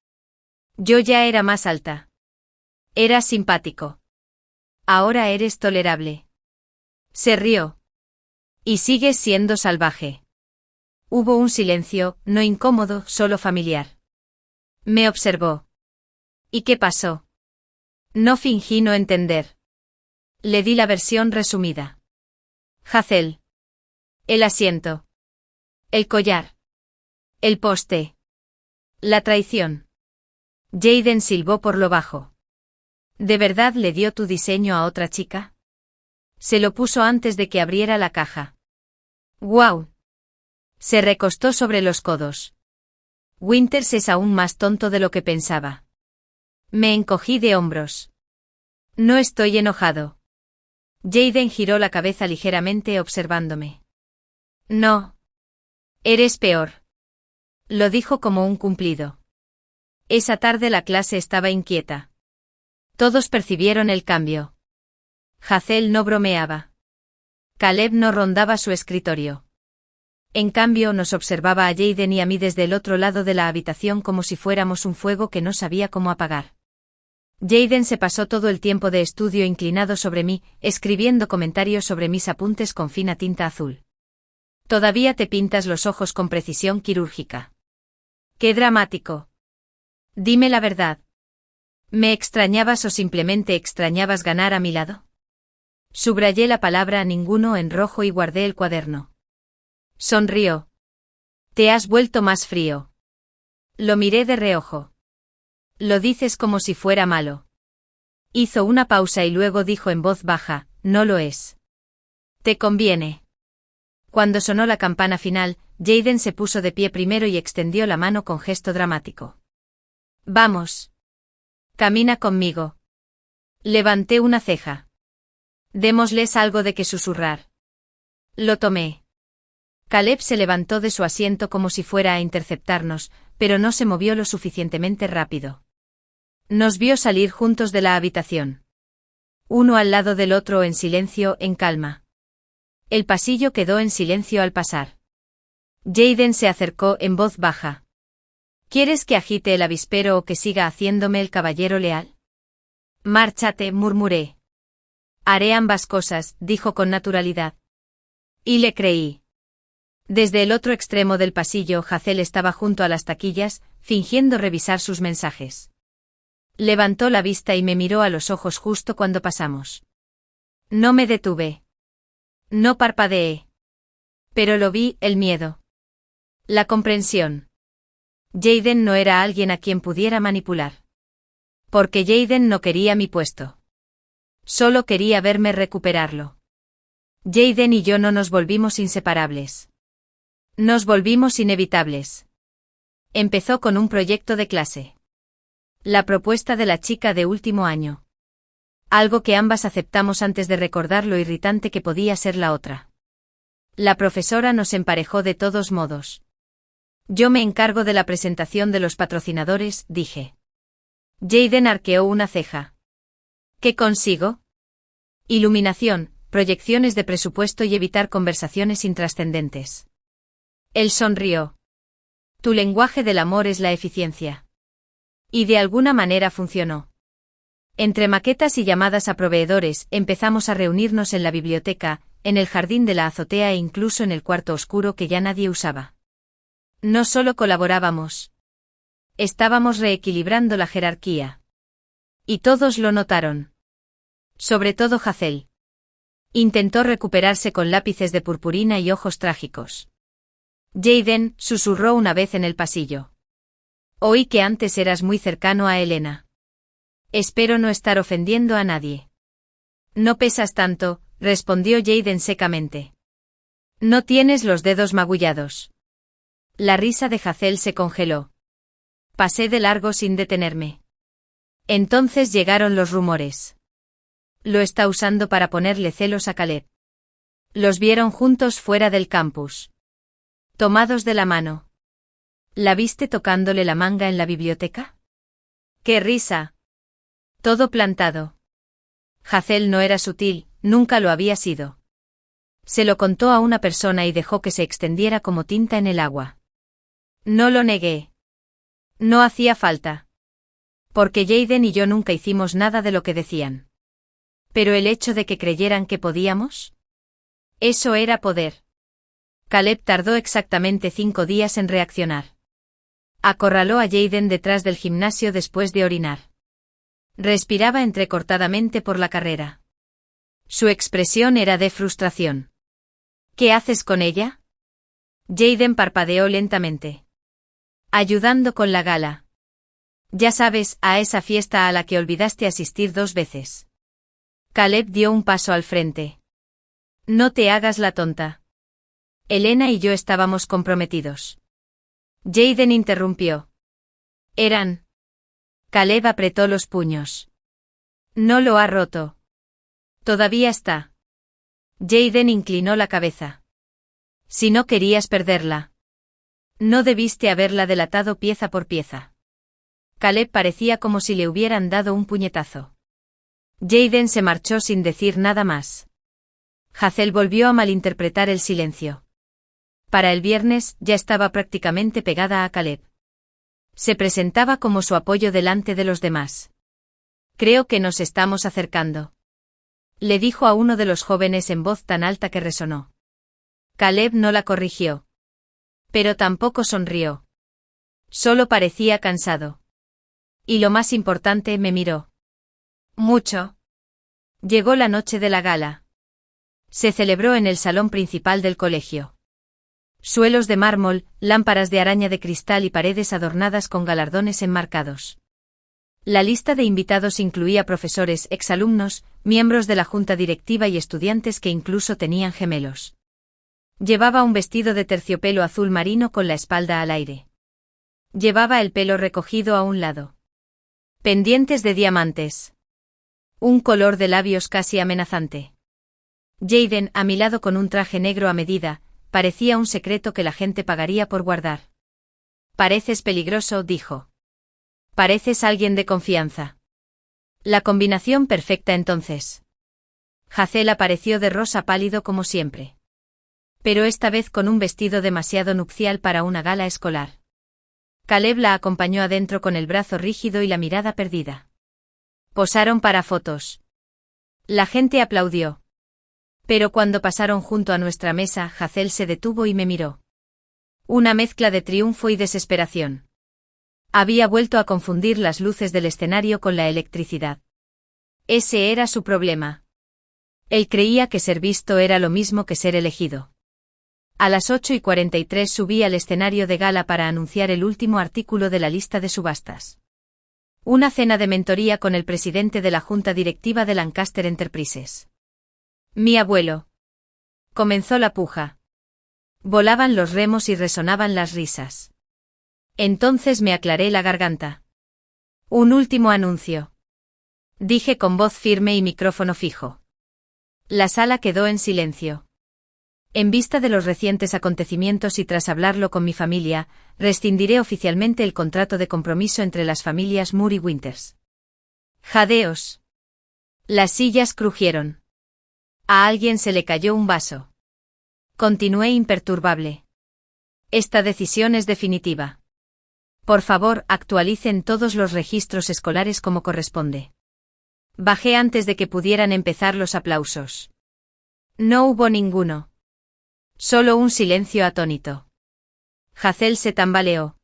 Yo ya era más alta. Eras simpático. Ahora eres tolerable. Se rió. Y sigues siendo salvaje. Hubo un silencio, no incómodo, solo familiar. Me observó. ¿Y qué pasó? No fingí no entender. Le di la versión resumida. Hazel. El asiento. El collar. El poste. La traición. Jaden silbó por lo bajo. ¿De verdad le dio tu diseño a otra chica? Se lo puso antes de que abriera la caja. ¡Guau! Se recostó sobre los codos. Winters es aún más tonto de lo que pensaba. Me encogí de hombros. No estoy enojado. Jaden giró la cabeza ligeramente observándome. No. Eres peor. Lo dijo como un cumplido. Esa tarde la clase estaba inquieta. Todos percibieron el cambio. Hazel no bromeaba. Caleb no rondaba su escritorio. En cambio nos observaba a Jaden y a mí desde el otro lado de la habitación como si fuéramos un fuego que no sabía cómo apagar. Jaden se pasó todo el tiempo de estudio inclinado sobre mí, escribiendo comentarios sobre mis apuntes con fina tinta azul. Todavía te pintas los ojos con precisión quirúrgica. ¡Qué dramático! Dime la verdad. ¿Me extrañabas o simplemente extrañabas ganar a mi lado? Subrayé la palabra ninguno en rojo y guardé el cuaderno. Sonrió. Te has vuelto más frío. Lo miré de reojo. Lo dices como si fuera malo. Hizo una pausa y luego dijo en voz baja, no lo es. Te conviene. Cuando sonó la campana final, Jaden se puso de pie primero y extendió la mano con gesto dramático. Vamos. Camina conmigo. Levanté una ceja. Démosles algo de que susurrar. Lo tomé. Caleb se levantó de su asiento como si fuera a interceptarnos, pero no se movió lo suficientemente rápido. Nos vio salir juntos de la habitación. Uno al lado del otro en silencio, en calma. El pasillo quedó en silencio al pasar. Jaden se acercó en voz baja. ¿Quieres que agite el avispero o que siga haciéndome el caballero leal? Márchate, murmuré. Haré ambas cosas, dijo con naturalidad. Y le creí. Desde el otro extremo del pasillo, Hazel estaba junto a las taquillas, fingiendo revisar sus mensajes. Levantó la vista y me miró a los ojos justo cuando pasamos. No me detuve. No parpadeé. Pero lo vi, el miedo. La comprensión. Jaden no era alguien a quien pudiera manipular. Porque Jaden no quería mi puesto. Solo quería verme recuperarlo. Jaden y yo no nos volvimos inseparables. Nos volvimos inevitables. Empezó con un proyecto de clase. La propuesta de la chica de último año. Algo que ambas aceptamos antes de recordar lo irritante que podía ser la otra. La profesora nos emparejó de todos modos. Yo me encargo de la presentación de los patrocinadores, dije. Jaden arqueó una ceja. ¿Qué consigo? Iluminación, proyecciones de presupuesto y evitar conversaciones intrascendentes. Él sonrió. Tu lenguaje del amor es la eficiencia. Y de alguna manera funcionó. Entre maquetas y llamadas a proveedores, empezamos a reunirnos en la biblioteca, en el jardín de la azotea e incluso en el cuarto oscuro que ya nadie usaba. No solo colaborábamos. Estábamos reequilibrando la jerarquía. Y todos lo notaron. Sobre todo Hazel. Intentó recuperarse con lápices de purpurina y ojos trágicos. Jaden, susurró una vez en el pasillo. Oí que antes eras muy cercano a Elena. Espero no estar ofendiendo a nadie. No pesas tanto, respondió Jaden secamente. No tienes los dedos magullados. La risa de Hazel se congeló. Pasé de largo sin detenerme. Entonces llegaron los rumores. Lo está usando para ponerle celos a Caleb. Los vieron juntos fuera del campus. Tomados de la mano. ¿La viste tocándole la manga en la biblioteca? ¡Qué risa! Todo plantado. Hazel no era sutil, nunca lo había sido. Se lo contó a una persona y dejó que se extendiera como tinta en el agua. No lo negué. No hacía falta. Porque Jaden y yo nunca hicimos nada de lo que decían. Pero el hecho de que creyeran que podíamos. Eso era poder. Caleb tardó exactamente 5 días en reaccionar. Acorraló a Jaden detrás del gimnasio después de orinar. Respiraba entrecortadamente por la carrera. Su expresión era de frustración. ¿Qué haces con ella? Jaden parpadeó lentamente. Ayudando con la gala. Ya sabes, a esa fiesta a la que olvidaste asistir 2 veces. Caleb dio un paso al frente. No te hagas la tonta. Elena y yo estábamos comprometidos. Jaden interrumpió. Eran. Caleb apretó los puños. No lo ha roto. Todavía está. Jaden inclinó la cabeza. Si no querías perderla. No debiste haberla delatado pieza por pieza. Caleb parecía como si le hubieran dado un puñetazo. Jaden se marchó sin decir nada más. Hazel volvió a malinterpretar el silencio. Para el viernes ya estaba prácticamente pegada a Caleb. Se presentaba como su apoyo delante de los demás. Creo que nos estamos acercando. Le dijo a uno de los jóvenes en voz tan alta que resonó. Caleb no la corrigió. Pero tampoco sonrió. Solo parecía cansado. Y lo más importante, me miró. Mucho. Llegó la noche de la gala. Se celebró en el salón principal del colegio. Suelos de mármol, lámparas de araña de cristal y paredes adornadas con galardones enmarcados. La lista de invitados incluía profesores, exalumnos, miembros de la junta directiva y estudiantes que incluso tenían gemelos. Llevaba un vestido de terciopelo azul marino con la espalda al aire. Llevaba el pelo recogido a un lado. Pendientes de diamantes. Un color de labios casi amenazante. Jaden, a mi lado con un traje negro a medida, parecía un secreto que la gente pagaría por guardar. Pareces peligroso, dijo. Pareces alguien de confianza. La combinación perfecta entonces. Hazel apareció de rosa pálido como siempre. Pero esta vez con un vestido demasiado nupcial para una gala escolar. Caleb la acompañó adentro con el brazo rígido y la mirada perdida. Posaron para fotos. La gente aplaudió. Pero cuando pasaron junto a nuestra mesa, Hazel se detuvo y me miró. Una mezcla de triunfo y desesperación. Había vuelto a confundir las luces del escenario con la electricidad. Ese era su problema. Él creía que ser visto era lo mismo que ser elegido. A las 8:43 subí al escenario de gala para anunciar el último artículo de la lista de subastas. Una cena de mentoría con el presidente de la junta directiva de Lancaster Enterprises. Mi abuelo. Comenzó la puja. Volaban los remos y resonaban las risas. Entonces me aclaré la garganta. Un último anuncio. Dije con voz firme y micrófono fijo. La sala quedó en silencio. En vista de los recientes acontecimientos y tras hablarlo con mi familia, rescindiré oficialmente el contrato de compromiso entre las familias Moore y Winters. Jadeos. Las sillas crujieron. A alguien se le cayó un vaso. Continué imperturbable. Esta decisión es definitiva. Por favor, actualicen todos los registros escolares como corresponde. Bajé antes de que pudieran empezar los aplausos. No hubo ninguno. Solo un silencio atónito. Hazel se tambaleó.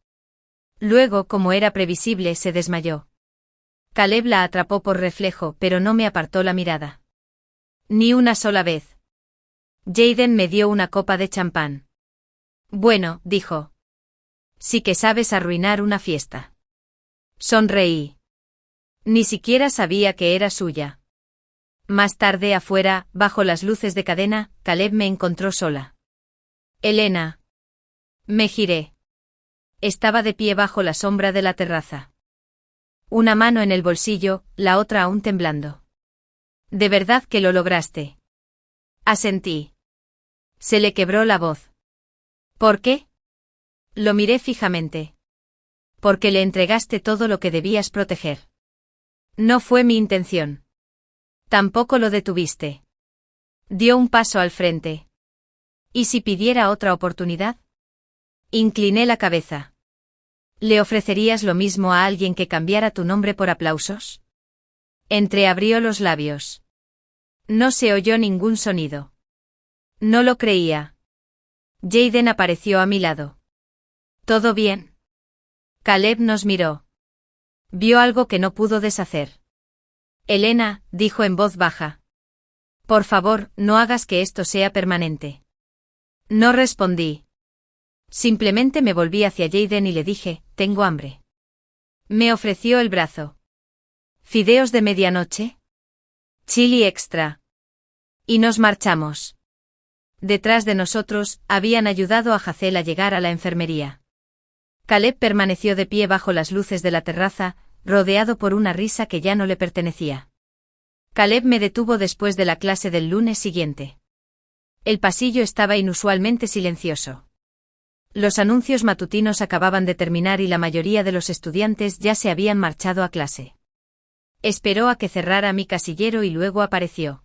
Luego, como era previsible, se desmayó. Caleb la atrapó por reflejo, pero no me apartó la mirada. Ni una sola vez. Jayden me dio una copa de champán. Bueno, dijo. Sí que sabes arruinar una fiesta. Sonreí. Ni siquiera sabía que era suya. Más tarde afuera, bajo las luces de cadena, Caleb me encontró sola. Elena. Me giré. Estaba de pie bajo la sombra de la terraza. Una mano en el bolsillo, la otra aún temblando. ¿De verdad que lo lograste? Asentí. Se le quebró la voz. ¿Por qué? Lo miré fijamente. Porque le entregaste todo lo que debías proteger. No fue mi intención. Tampoco lo detuviste. Dio un paso al frente. ¿Y si pidiera otra oportunidad? Incliné la cabeza. ¿Le ofrecerías lo mismo a alguien que cambiara tu nombre por aplausos? Entreabrió los labios. No se oyó ningún sonido. No lo creía. Jayden apareció a mi lado. ¿Todo bien? Caleb nos miró. Vio algo que no pudo deshacer. Elena, dijo en voz baja. Por favor, no hagas que esto sea permanente. No respondí. Simplemente me volví hacia Jayden y le dije, tengo hambre. Me ofreció el brazo. ¿Fideos de medianoche? Chili extra. Y nos marchamos. Detrás de nosotros, habían ayudado a Hazel a llegar a la enfermería. Caleb permaneció de pie bajo las luces de la terraza, rodeado por una risa que ya no le pertenecía. Caleb me detuvo después de la clase del lunes siguiente. El pasillo estaba inusualmente silencioso. Los anuncios matutinos acababan de terminar y la mayoría de los estudiantes ya se habían marchado a clase. Esperó a que cerrara mi casillero y luego apareció.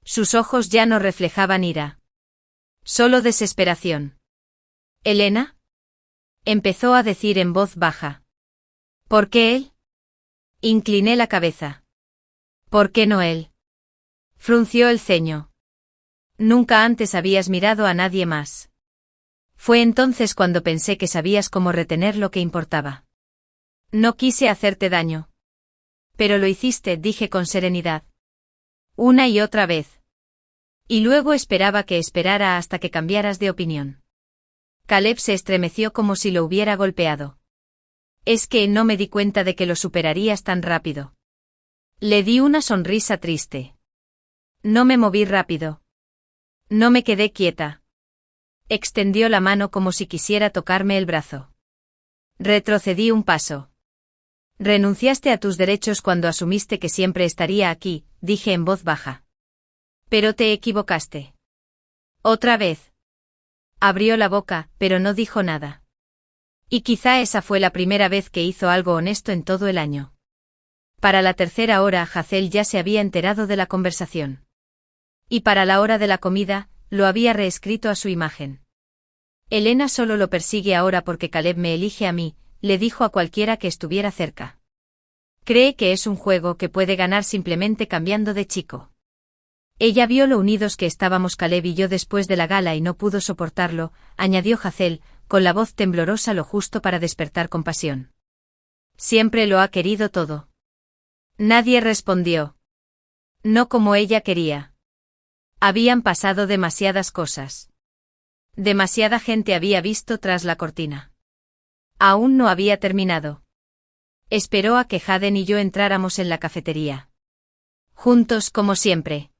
Sus ojos ya no reflejaban ira. Solo desesperación. ¿Elena? Empezó a decir en voz baja. ¿Por qué él? Incliné la cabeza. ¿Por qué no él? Frunció el ceño. Nunca antes habías mirado a nadie más. Fue entonces cuando pensé que sabías cómo retener lo que importaba. No quise hacerte daño. Pero lo hiciste, dije con serenidad. Una y otra vez. Y luego esperaba que esperara hasta que cambiaras de opinión. Caleb se estremeció como si lo hubiera golpeado. Es que no me di cuenta de que lo superarías tan rápido. Le di una sonrisa triste. No me moví rápido. No me quedé quieta. Extendió la mano como si quisiera tocarme el brazo. Retrocedí un paso. Renunciaste a tus derechos cuando asumiste que siempre estaría aquí, dije en voz baja. Pero te equivocaste. Otra vez. Abrió la boca, pero no dijo nada. Y quizá esa fue la primera vez que hizo algo honesto en todo el año. Para la tercera hora, Hazel ya se había enterado de la conversación. Y para la hora de la comida, lo había reescrito a su imagen. Elena solo lo persigue ahora porque Caleb me elige a mí, le dijo a cualquiera que estuviera cerca. Cree que es un juego que puede ganar simplemente cambiando de chico. Ella vio lo unidos que estábamos Caleb y yo después de la gala y no pudo soportarlo, añadió Hazel, con la voz temblorosa lo justo para despertar compasión. Siempre lo ha querido todo. Nadie respondió. No como ella quería. Habían pasado demasiadas cosas. Demasiada gente había visto tras la cortina. Aún no había terminado. Esperó a que Haden y yo entráramos en la cafetería. Juntos como siempre.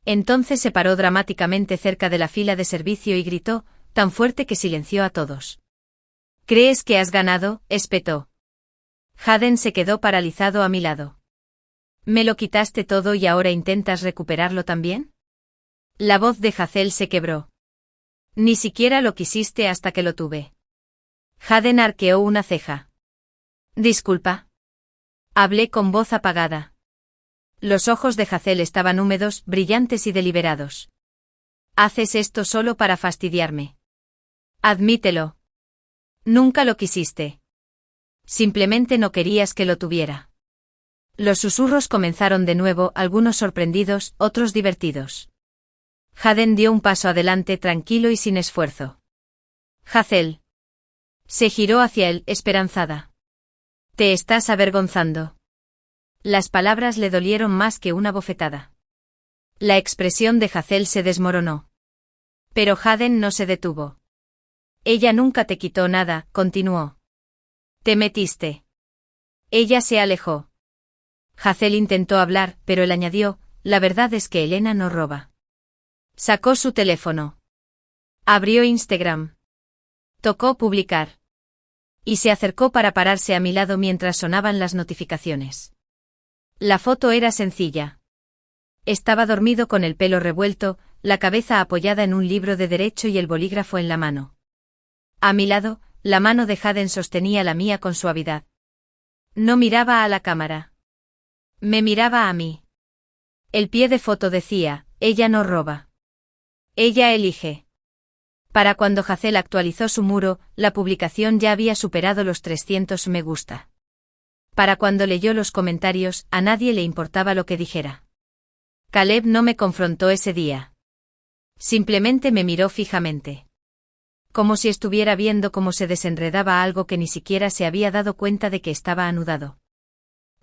Entonces se paró dramáticamente cerca de la fila de servicio y gritó, tan fuerte que silenció a todos. ¿Crees que has ganado?, espetó. Haden se quedó paralizado a mi lado. ¿Me lo quitaste todo y ahora intentas recuperarlo también? La voz de Hazel se quebró. Ni siquiera lo quisiste hasta que lo tuve. Haden arqueó una ceja. Disculpa. Hablé con voz apagada. Los ojos de Hazel estaban húmedos, brillantes y deliberados. Haces esto solo para fastidiarme. Admítelo. Nunca lo quisiste. Simplemente no querías que lo tuviera. Los susurros comenzaron de nuevo, algunos sorprendidos, otros divertidos. Haden dio un paso adelante tranquilo y sin esfuerzo. Hazel. Se giró hacia él, esperanzada. Te estás avergonzando. Las palabras le dolieron más que una bofetada. La expresión de Hazel se desmoronó. Pero Haden no se detuvo. Ella nunca te quitó nada, continuó. Te metiste. Ella se alejó. Hazel intentó hablar, pero él añadió, la verdad es que Elena no roba. Sacó su teléfono. Abrió Instagram. Tocó publicar. Y se acercó para pararse a mi lado mientras sonaban las notificaciones. La foto era sencilla. Estaba dormido con el pelo revuelto, la cabeza apoyada en un libro de derecho y el bolígrafo en la mano. A mi lado, la mano de Haden sostenía la mía con suavidad. No miraba a la cámara. Me miraba a mí. El pie de foto decía, ella no roba. Ella elige. Para cuando Hazel actualizó su muro, la publicación ya había superado los 300 me gusta. Para cuando leyó los comentarios, a nadie le importaba lo que dijera. Caleb no me confrontó ese día. Simplemente me miró fijamente. Como si estuviera viendo cómo se desenredaba algo que ni siquiera se había dado cuenta de que estaba anudado.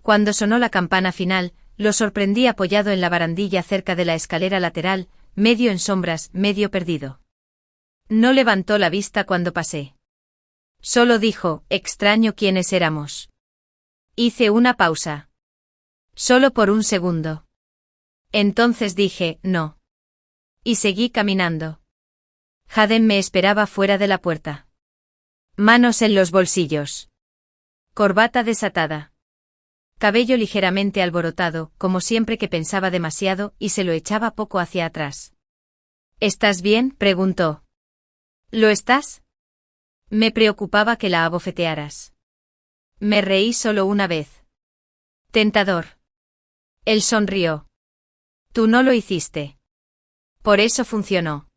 Cuando sonó la campana final, lo sorprendí apoyado en la barandilla cerca de la escalera lateral, medio en sombras, medio perdido. No levantó la vista cuando pasé. Solo dijo, extraño quiénes éramos. Hice una pausa. Solo por un segundo. Entonces dije, no. Y seguí caminando. Haden me esperaba fuera de la puerta. Manos en los bolsillos. Corbata desatada. Cabello ligeramente alborotado, como siempre que pensaba demasiado, y se lo echaba poco hacia atrás. ¿Estás bien?, preguntó. ¿Lo estás? Me preocupaba que la abofetearas. Me reí solo una vez. Tentador. Él sonrió. Tú no lo hiciste. Por eso funcionó.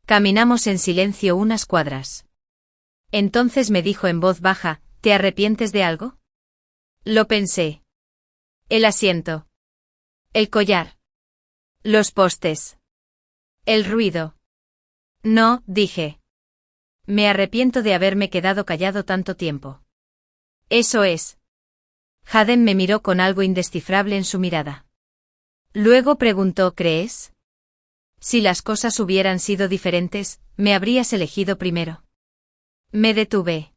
Caminamos en silencio unas cuadras. Entonces me dijo en voz baja, ¿te arrepientes de algo? Lo pensé. El asiento. El collar. Los postes. El ruido. No, dije. Me arrepiento de haberme quedado callado tanto tiempo. Eso es. Haden me miró con algo indescifrable en su mirada. Luego preguntó, ¿crees? Si las cosas hubieran sido diferentes, me habrías elegido primero. Me detuve.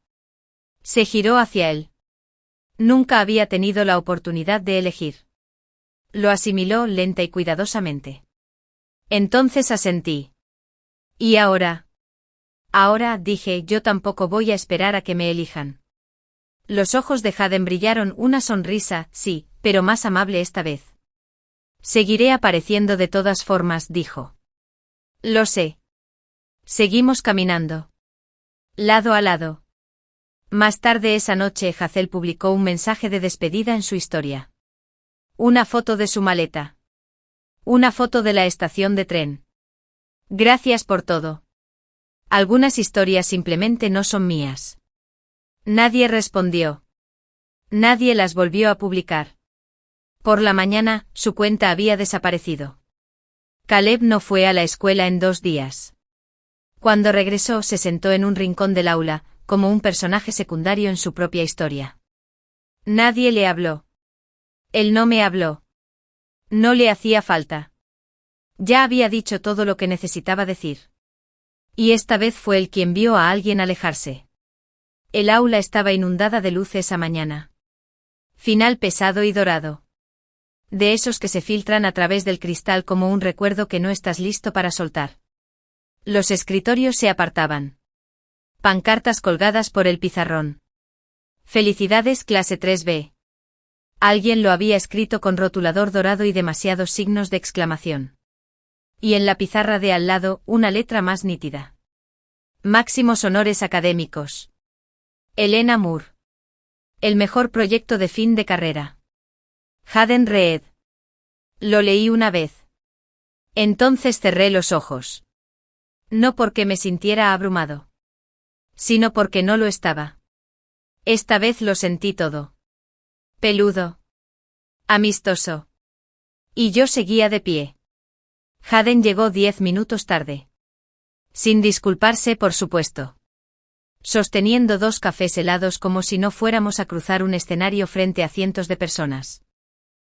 Se giró hacia él. Nunca había tenido la oportunidad de elegir. Lo asimiló lenta y cuidadosamente. Entonces asentí. ¿Y ahora? Ahora, dije, yo tampoco voy a esperar a que me elijan. Los ojos de Haden brillaron una sonrisa, sí, pero más amable esta vez. Seguiré apareciendo de todas formas, dijo. Lo sé. Seguimos caminando. Lado a lado. Más tarde esa noche Hazel publicó un mensaje de despedida en su historia. Una foto de su maleta. Una foto de la estación de tren. Gracias por todo. Algunas historias simplemente no son mías. Nadie respondió. Nadie las volvió a publicar. Por la mañana, su cuenta había desaparecido. Caleb no fue a la escuela en 2 días. Cuando regresó se sentó en un rincón del aula, como un personaje secundario en su propia historia. Nadie le habló. Él no me habló. No le hacía falta. Ya había dicho todo lo que necesitaba decir. Y esta vez fue él quien vio a alguien alejarse. El aula estaba inundada de luz esa mañana. Final pesado y dorado. De esos que se filtran a través del cristal como un recuerdo que no estás listo para soltar. Los escritorios se apartaban. Pancartas colgadas por el pizarrón. Felicidades clase 3B. Alguien lo había escrito con rotulador dorado y demasiados signos de exclamación. Y en la pizarra de al lado, una letra más nítida. Máximos honores académicos. Elena Moore. El mejor proyecto de fin de carrera. Haden Reed. Lo leí una vez. Entonces cerré los ojos. No porque me sintiera abrumado. Sino porque no lo estaba. Esta vez lo sentí todo. Peludo. Amistoso. Y yo seguía de pie. Haden llegó 10 minutos tarde. Sin disculparse, por supuesto. Sosteniendo 2 cafés helados como si no fuéramos a cruzar un escenario frente a cientos de personas.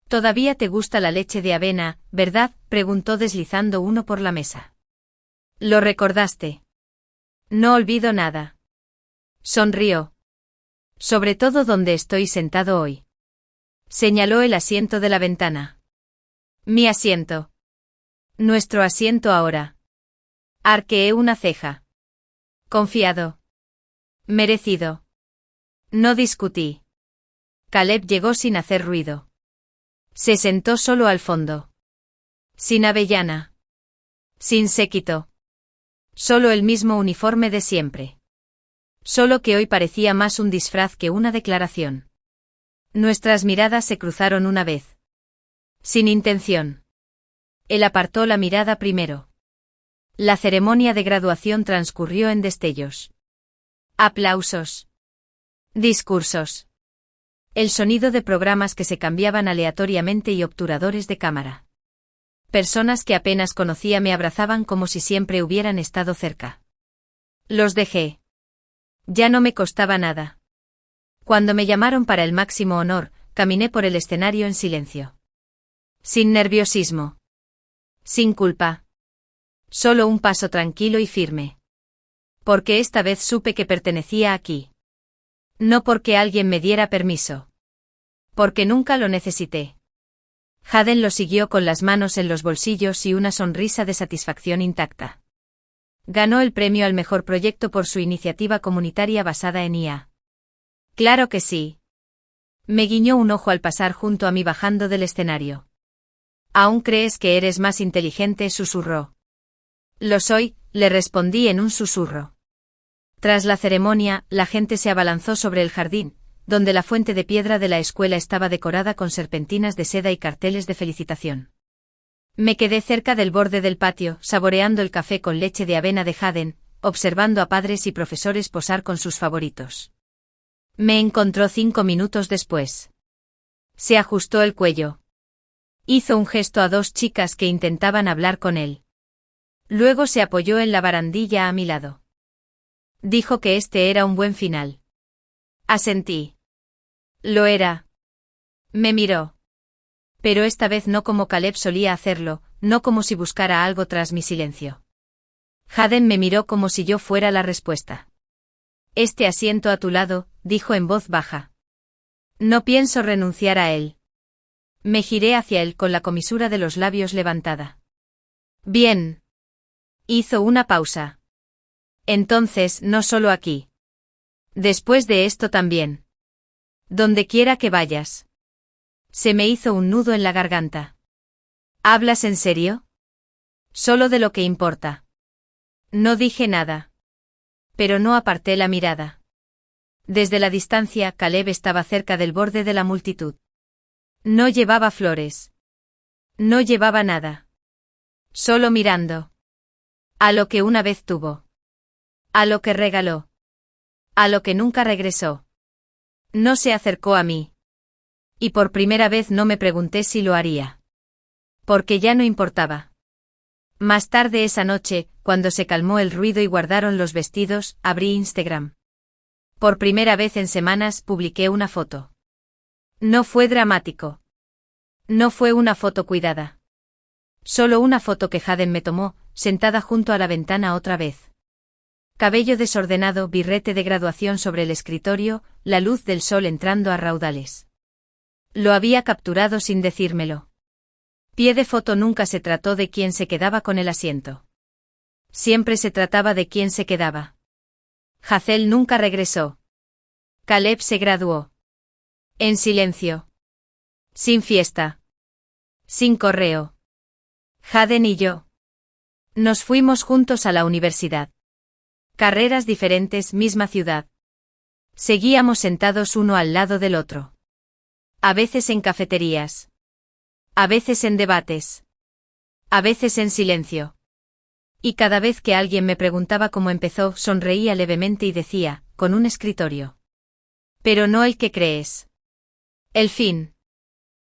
«¿Todavía te gusta la leche de avena, verdad?», preguntó deslizando uno por la mesa. «¿Lo recordaste?» «No olvido nada». Sonrió. «Sobre todo donde estoy sentado hoy». Señaló el asiento de la ventana. «Mi asiento». «Nuestro asiento ahora». Arqueé una ceja. «Confiado». «Merecido». No discutí. Caleb llegó sin hacer ruido. Se sentó solo al fondo. Sin avellana. Sin séquito. Solo el mismo uniforme de siempre. Solo que hoy parecía más un disfraz que una declaración. Nuestras miradas se cruzaron una vez. Sin intención. Él apartó la mirada primero. La ceremonia de graduación transcurrió en destellos. Aplausos. Discursos. El sonido de programas que se cambiaban aleatoriamente y obturadores de cámara. Personas que apenas conocía me abrazaban como si siempre hubieran estado cerca. Los dejé. Ya no me costaba nada. Cuando me llamaron para el máximo honor, caminé por el escenario en silencio. Sin nerviosismo. Sin culpa. Solo un paso tranquilo y firme. Porque esta vez supe que pertenecía aquí. No porque alguien me diera permiso. Porque nunca lo necesité. Haden lo siguió con las manos en los bolsillos y una sonrisa de satisfacción intacta. Ganó el premio al mejor proyecto por su iniciativa comunitaria basada en IA. Claro que sí. Me guiñó un ojo al pasar junto a mí bajando del escenario. ¿Aún crees que eres más inteligente?, susurró. Lo soy, le respondí en un susurro. Tras la ceremonia, la gente se abalanzó sobre el jardín, donde la fuente de piedra de la escuela estaba decorada con serpentinas de seda y carteles de felicitación. Me quedé cerca del borde del patio, saboreando el café con leche de avena de Haden, observando a padres y profesores posar con sus favoritos. Me encontró 5 minutos después. Se ajustó el cuello. Hizo un gesto a 2 chicas que intentaban hablar con él. Luego se apoyó en la barandilla a mi lado. Dijo que este era un buen final. Asentí. Lo era. Me miró. Pero esta vez no como Caleb solía hacerlo, no como si buscara algo tras mi silencio. Haden me miró como si yo fuera la respuesta. Este asiento a tu lado, dijo en voz baja. No pienso renunciar a él. Me giré hacia él con la comisura de los labios levantada. Bien. Hizo una pausa. Entonces, no solo aquí. Después de esto también. Donde quiera que vayas. Se me hizo un nudo en la garganta. ¿Hablas en serio? Solo de lo que importa. No dije nada. Pero no aparté la mirada. Desde la distancia, Caleb estaba cerca del borde de la multitud. No llevaba flores. No llevaba nada. Solo mirando. A lo que una vez tuvo. A lo que regaló. A lo que nunca regresó. No se acercó a mí. Y por primera vez no me pregunté si lo haría. Porque ya no importaba. Más tarde esa noche, cuando se calmó el ruido y guardaron los vestidos, abrí Instagram. Por primera vez en semanas publiqué una foto. No fue dramático. No fue una foto cuidada. Solo una foto que Haden me tomó, sentada junto a la ventana otra vez. Cabello desordenado, birrete de graduación sobre el escritorio, la luz del sol entrando a raudales. Lo había capturado sin decírmelo. Pie de foto nunca se trató de quién se quedaba con el asiento. Siempre se trataba de quién se quedaba. Hazel nunca regresó. Caleb se graduó. En silencio. Sin fiesta. Sin correo. Hayden y yo. Nos fuimos juntos a la universidad. Carreras diferentes, misma ciudad. Seguíamos sentados uno al lado del otro. A veces en cafeterías. A veces en debates. A veces en silencio. Y cada vez que alguien me preguntaba cómo empezó, sonreía levemente y decía, con un escritorio. Pero no el que crees. El fin.